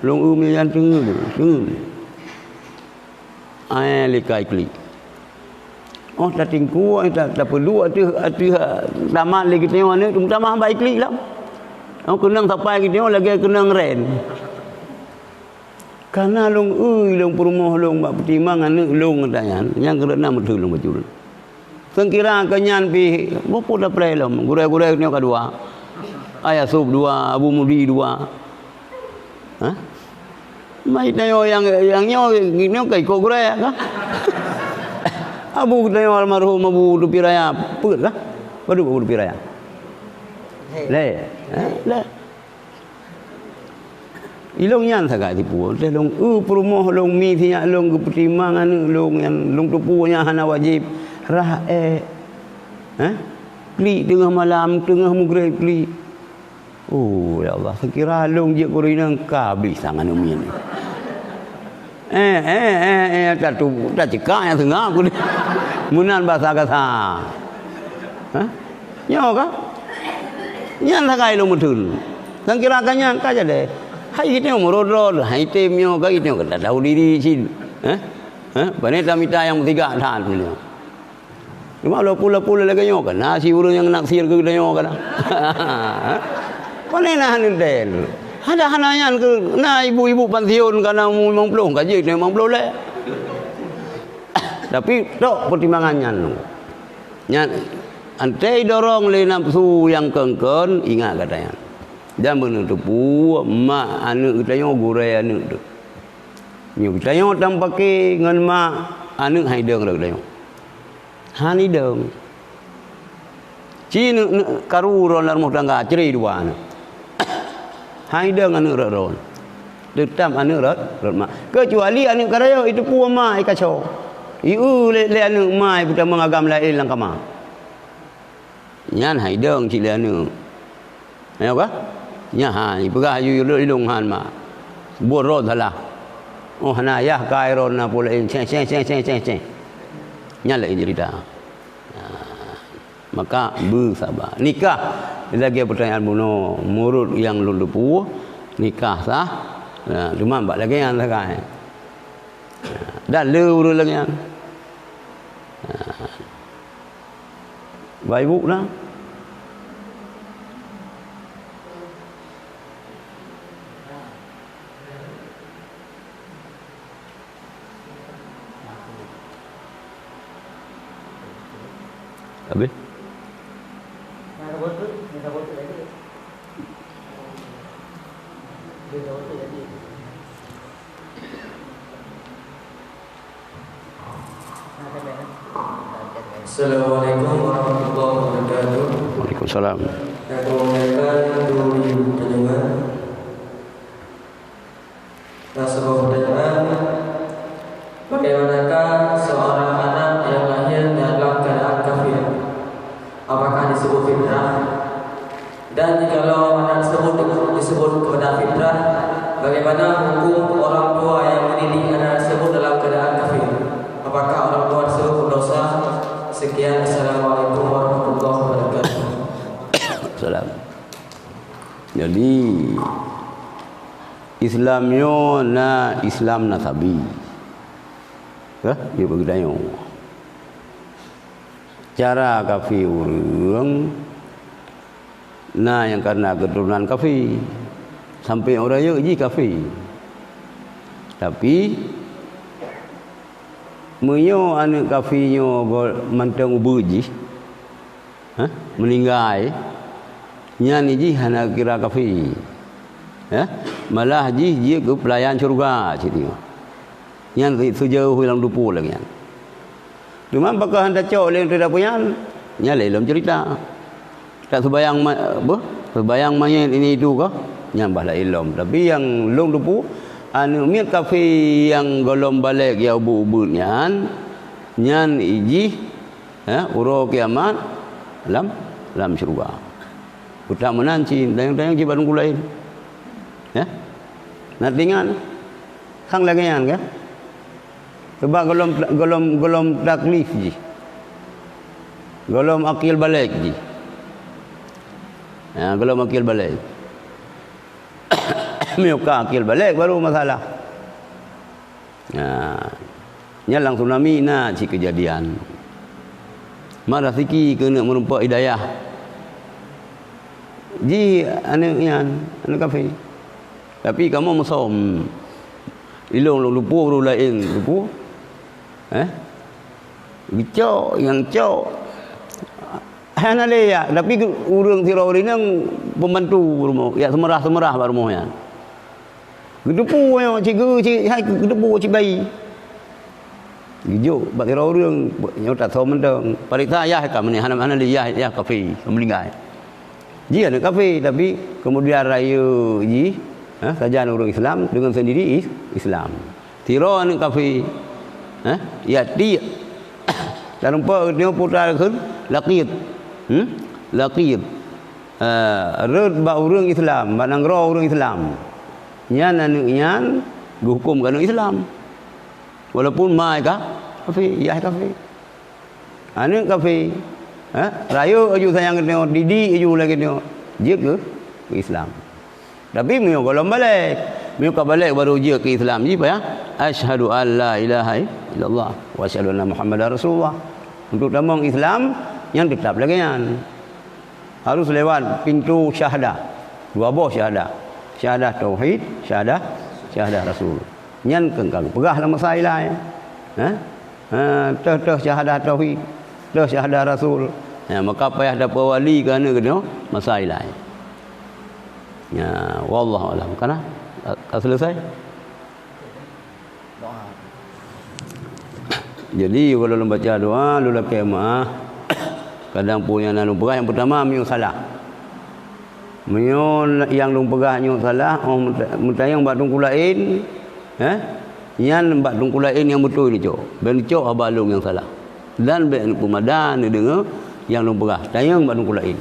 Long yang tengah. Likai klik. Oh tak tingku tak perlu ada tamat lagi tengok ni terutama hamba iklik lah. Kenang sampai kita lagi kenang ren. Karena long perumah long bak pertimbangan ni long katanya yang kerana betul long betul. Sengkira kenyan pi bopo dah play lom gurai-gurai ni kedua. Ayah sup dua, Abu Mudi dua. Mai tayo yang nyo kai ko gurai ka. Abu tayo almarhum Abu Dupi Raya put lah. Baru Abu Dupi Raya. Le. Ilong yan sagak tipu. Long perumoh long mi sia long kepertimangan long yang long tupunya hana wajib rah kli tengah malam tengah maghrib kli. Oh ya Allah, sekira long je korina kabis sangan umi ni. Tak cekak yang tengah aku ni. Munan bahasa kata. Nyo ka? Nyan sakai long betul. Sekira kanya ka jadi. Hai kita merodol, hai temyo ka kita kata tahu diri si. Baneta mita yang tiga tahan ni. Cuma lo pula lagi nyo kan. Nasi urang yang naksir ke nyo kan. Panena hanin del. Ada hanayan ke na ibu-ibu pensiun kana 50 gaji 50 le. Tapi tok pertimbangannya nu. Nya antai dorong le nafsu yang kengken ingat katanya. Jangan menutup mak anak kita yang gurai anak tu. Nyu kita yang tam pakai ngan mak anak hai deung dak kita. Hani deung. Ci karu ron rumah tangga ceri dua anak. Hai deung anak ron. Tetap anak ron mak. Kecuali anak karaya itu pu mak ikaco. Iu le anak mak buta mengagam lain lang kama. Nyan hai deung ci le anak. Ayo ka? Nya ha ipegah yu ilung han ma. Buat roh salah. Oh hanayah kairon na pula ceng. Nyala cerita. Maka bersabar. Nikah lagi pertanyaan buno murut yang lulupu nikah sah. Cuma mbak lagi yang sakai. Dah lu lagi yang. Baik bu lah. Habis? Assalamualaikum warahmatullahi wabarakatuh. Waalaikumsalam. Yang mengucapkan duri pertanyaan. Sebuah pertanyaan. Bagaimanakah seorang anak yang lahir dalam keadaan kafir? Apakah disebut fitrah? Dan jikalau anak tersebut disebut kepada fitrah, bagaimana hukum orang tua yang mendidik anak tersebut dalam keadaan kafir? Apakah orang tua tersebut berdosa? Sekian, assalamualaikum warahmatullahi wabarakatuh. Salam. Jadi Islamnya na Islam nasabi. Dia bagi tanya. Cara kafir orang na yang karena keturunan kafir. Sampai orang raya je kafir. Tapi menyo anak kafirnya mantang ubuji. Meninggal. Nya ni ji hana kira kafir. Malah ji dia ke pelayan syurga cerita. Yang sejauh hilang dupu lagi yang. Cuma apakah anda cok oleh tidak punya? Nya dalam cerita. Tak sebayang apa? Sebayang mayat ini itu kah? Nyambahlah ilmu. Tapi yang long dupu anu miat kafe yang golom balik ya ubu-ubu nyan iji uro kiamat dalam syurga. Utak menanci tayang-tayang jibat ngulain. Nak tingan sang lagi yan kan? Sebab golom taklif ji. Golom akil balik ji. Golom akil balik. Miuka akil balik baru masalah. Nyalang tsunami na si kejadian. Marah siki kena merumpak hidayah. Ji anak kafe. Tapi kamu musom. Ilong lupu ru lain lupu. Gicok yang cok. Hana leya tapi urang tirau ini pembantu rumah. Ya semerah rumahnya. Gedepu yang cikgu hai gedepu cik bayi. Gijo bak tirau urang yang tak tahu mendang. Parita ayah ka meni hana liya ya kafe meninggal. Ji ada kafe tapi kemudian raya ji kerajaan orang Islam dengan sendiri Islam. Tirau anak kafe. Ya dia. Dan rupa dia putar ke laqid. Laqid. Rud ba orang Islam, banang ro orang Islam. Nyan anu nyan hukum kan Islam. Walaupun mai ka kafe, ya kafe. Anu kafe. Raya aju sayang tengok didi aju lagi tengok. Dia ke Islam. Tapi mio kalau balik, mio ka balik baru dia ke Islam ji ya. Asyhadu an la ilaha illallah wa asyhadu anna Muhammadar Rasulullah. Untuk tambang Islam yang tetap lagi kan. Harus lewat pintu syahadah. Dua buah syahadah. Syahadah tauhid, syahadah rasul. Nyan kengkang pegah nama saya lah. Teh syahadah tauhid, teh syahadah rasul. Maka payah dapat wali kerana kena masalah. Ya, wallahu alam. Kana selesai? Doa. Jadi kalau membaca doa lula kemah kadang punya nanu pegah yang pertama miu salah. Miu yang lung pegah nyu salah mutayang bak tungku lain yan bak tungku lain yang betul ni cok. Ben cok abalung yang salah. Dan ben kumadan ni dengar yang lung pegah tayang bak tungku lain.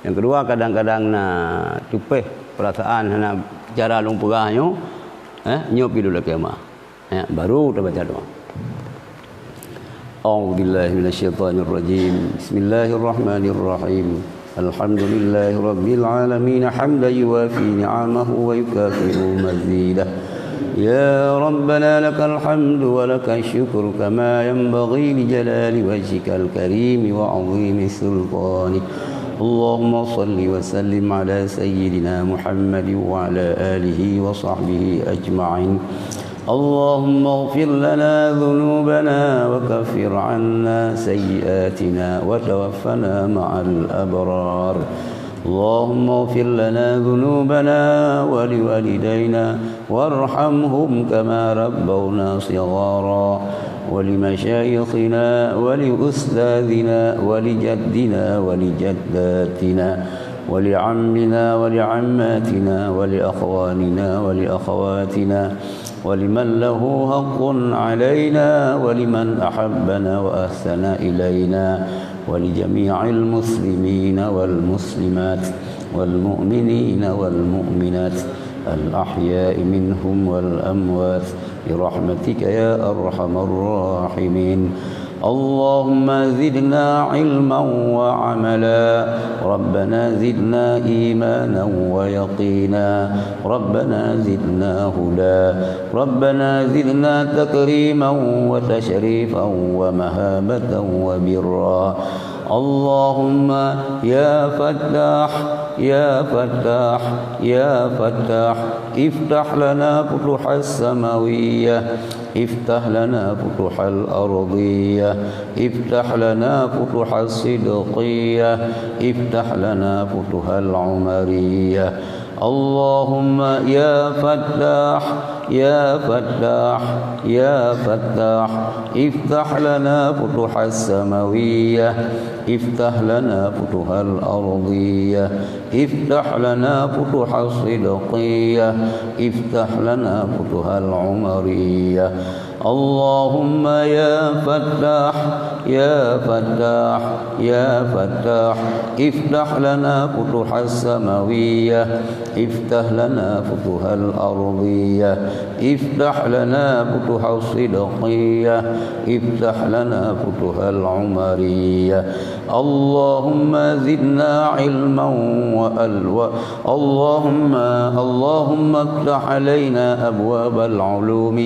Yang kedua kadang-kadang na tupeh perasaan hana cara lung pegahnya nyopi dulu kemah. Baru kita baca doa. A'udzubillahi minasyaitonirrajim. Bismillahirrahmanirrahim. Alhamdulillahi rabbil alamin hamdan yuwafi ni'amahu wa yukafi'u mazidah. Ya Rabbana lakal hamdu wa lakal syukru kama yanbaghi li jalali wajhikal karim wa 'azimi sultanik. Allahumma salli wa sallim ala sayyidina Muhammad wa ala alihi wa sahbihi ajma'in. Allahumma ighfir lana dhunubana wa kaffir 'anna sayyi'atina wa tawaffana ma'al abrar. اللهم اغفر لنا ذنوبنا ولوالدينا وارحمهم كما ربونا صغارا ولمشايخنا ولأستاذنا ولجدنا ولجداتنا ولعمنا ولعماتنا ولأخواننا ولأخواتنا ولمن له حق علينا ولمن أحبنا وأحسن إلينا ولجميع المسلمين والمسلمات والمؤمنين والمؤمنات الأحياء منهم والأموات برحمتك يا أرحم الراحمين. اللهم زدنا علما وعملا ربنا زدنا إيمانا ويقينا ربنا زدنا هدى ربنا زدنا تكريما وتشريفا ومهابة وبرا. اللهم يا فتاح يا فتاح يا فتاح افتح لنا فتوح السماوية افتح لنا فتوح الأرضية افتح لنا فتوح الصدقية افتح لنا فتوح العمرية. اللهم يا فتاح يا فتاح يا فتاح افتح لنا فتوح السماوية افتح لنا فتوح الأرضية افتح لنا فتوح الصدقية افتح لنا فتوح العمرية. اللهم يا فتاح يا فتاح يا فتاح افتح لنا فتوح السماوية افتح لنا فتوح الأرضية افتح لنا فتوح الصدقية افتح لنا فتوح العمرية. اللهم زدنا علما اللهم افتح علينا أبواب العلوم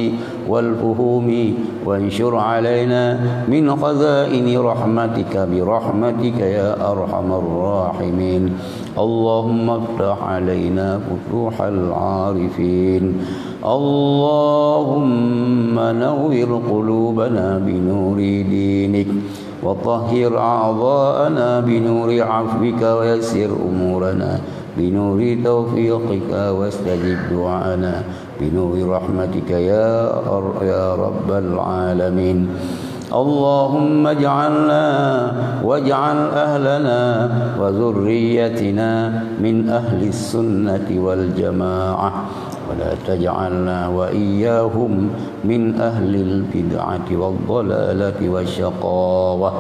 والفهوم وانشر علينا من خزائن رحمتك برحمتك يا أرحم الراحمين. اللهم افتح علينا فتوح العارفين. اللهم نور قلوبنا بنور دينك وطهر أعضاءنا بنور عفوك ويسر أمورنا بنور توفيقك واستجب دعانا بنور رحمتك يا رب العالمين. اللهم اجعلنا واجعل أهلنا وذريتنا من أهل السنة والجماعة ولا تجعلنا وإياهم من أهل البدعة والضلالة والشقاوة.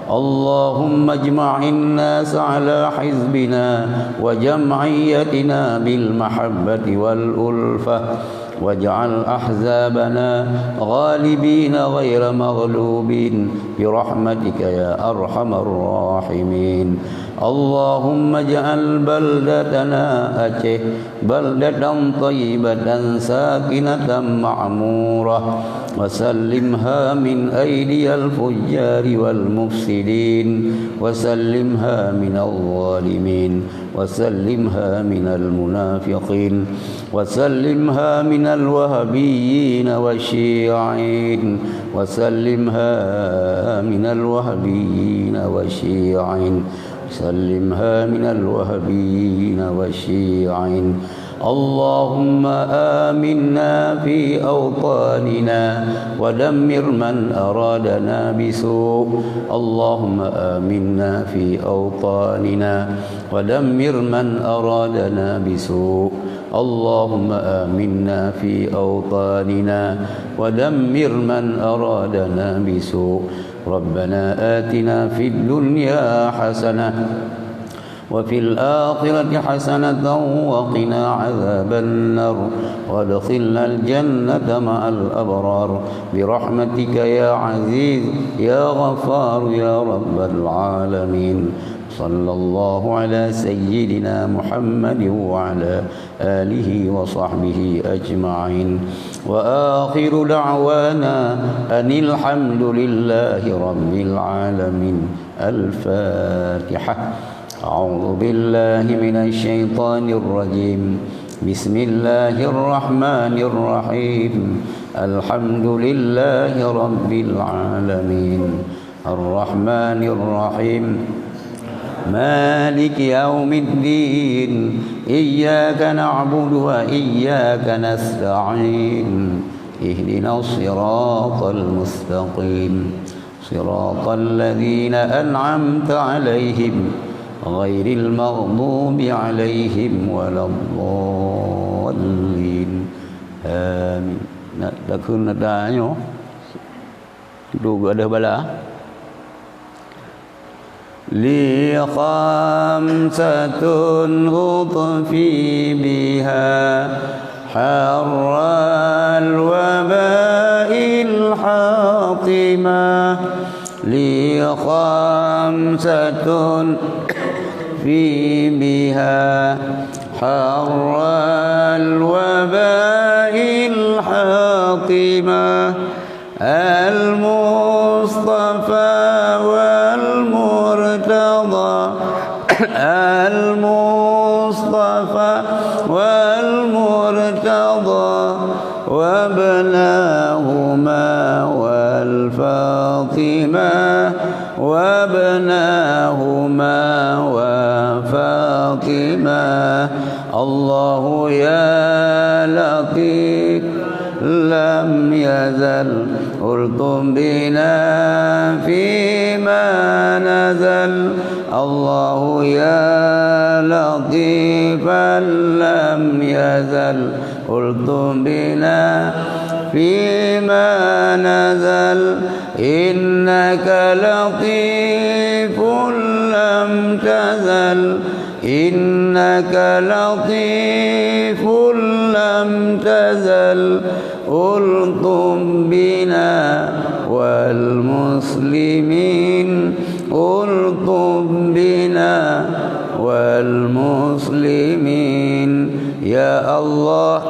اللهم اجمع الناس على حزبنا وجمعيتنا بالمحبة والألفة واجعل أحزابنا غالبين غير مغلوبين برحمتك يا أرحم الراحمين. اللهم اجعل بلدتنا أجه بلدة طيبة ساكنة معمورة وسلمها من أيدي الفجار والمفسدين وسلمها من الظالمين وسلمها من المنافقين وسلمها من الوهابيين والشيعين وسلمها من الوهابيين والشيعين سلمها من الوهابيين والشيعين. اللهم آمنا في أوطاننا ودمر من أرادنا بسوء. اللهم آمنا في أوطاننا ودمر من أرادنا بسوء. اللهم آمنا في أوطاننا ودمر من أرادنا بسوء. ربنا آتنا في الدنيا حسنة وفي الآخرة حسنة وقنا عذاب النار وادخلنا الجنة مع الأبرار برحمتك يا عزيز يا غفار يا رب العالمين. صلى الله على سيدنا محمد وعلى آله وصحبه أجمعين. وآخر دعوانا أن الحمد لله رب العالمين. الفاتحة. أعوذ بالله من الشيطان الرجيم. بسم الله الرحمن الرحيم. الحمد لله رب العالمين الرحمن الرحيم مالك يوم الدين إياك نعبد وإياك نستعين اهدنا الصراط المستقيم صراط الذين أنعمت عليهم غير المغضوب عليهم ولا الضالين آمين. Nak takun nadanya dulu ada bala li khamsatun uthfi biha harral waba'il hatimah li khamsatun fi biha harral waba'il hatimah al-Mustafa wal-Murtada al-Mustafa wal-Murtada wabnahuma wal-Fatimah wabnahuma wa-Fatimah. Allahu ya Latif lam yazal urtum bina fima nazal. Allahu ya Latifan lam yazal urtum bina fima nazal. Innaka latifun lam tazal innaka latifun lam tazal ultum bina wal muslimin ultum bina wal muslimin. Ya Allah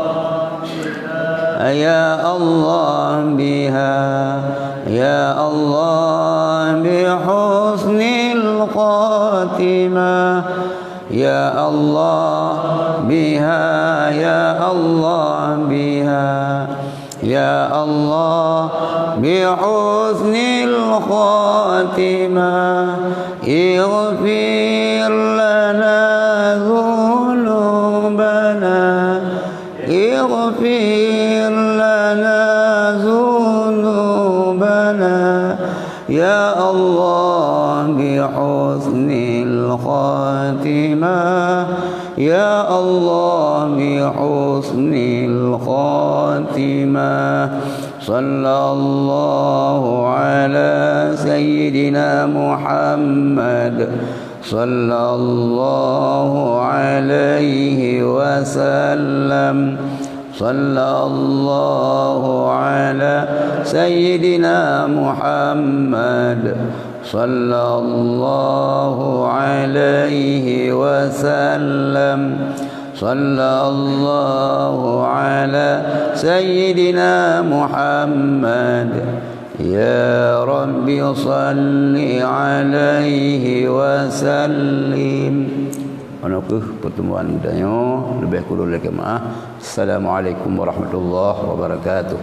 ya Allah biha ya Allah bihusnil khatimah ya Allah biha ya Allah biha ya Allah bihusnil khatimah. Ighfir lana dhunubana ighfir lana dhunubana ya Allah bihusnil khatimah ya Allah bihusnil khatimah. Sallallahu ala sayyidina Muhammad sallallahu alaihi wasallam. Sallallahu ala sayyidina Muhammad sallallahu alaihi wasallam. Sallallahu ala sayyidina Muhammad. Ya Rabbi salli alaihi wasallim. Manakah pertemuan danyo lebih kurang lagi maaf. Assalamualaikum warahmatullahi wabarakatuh.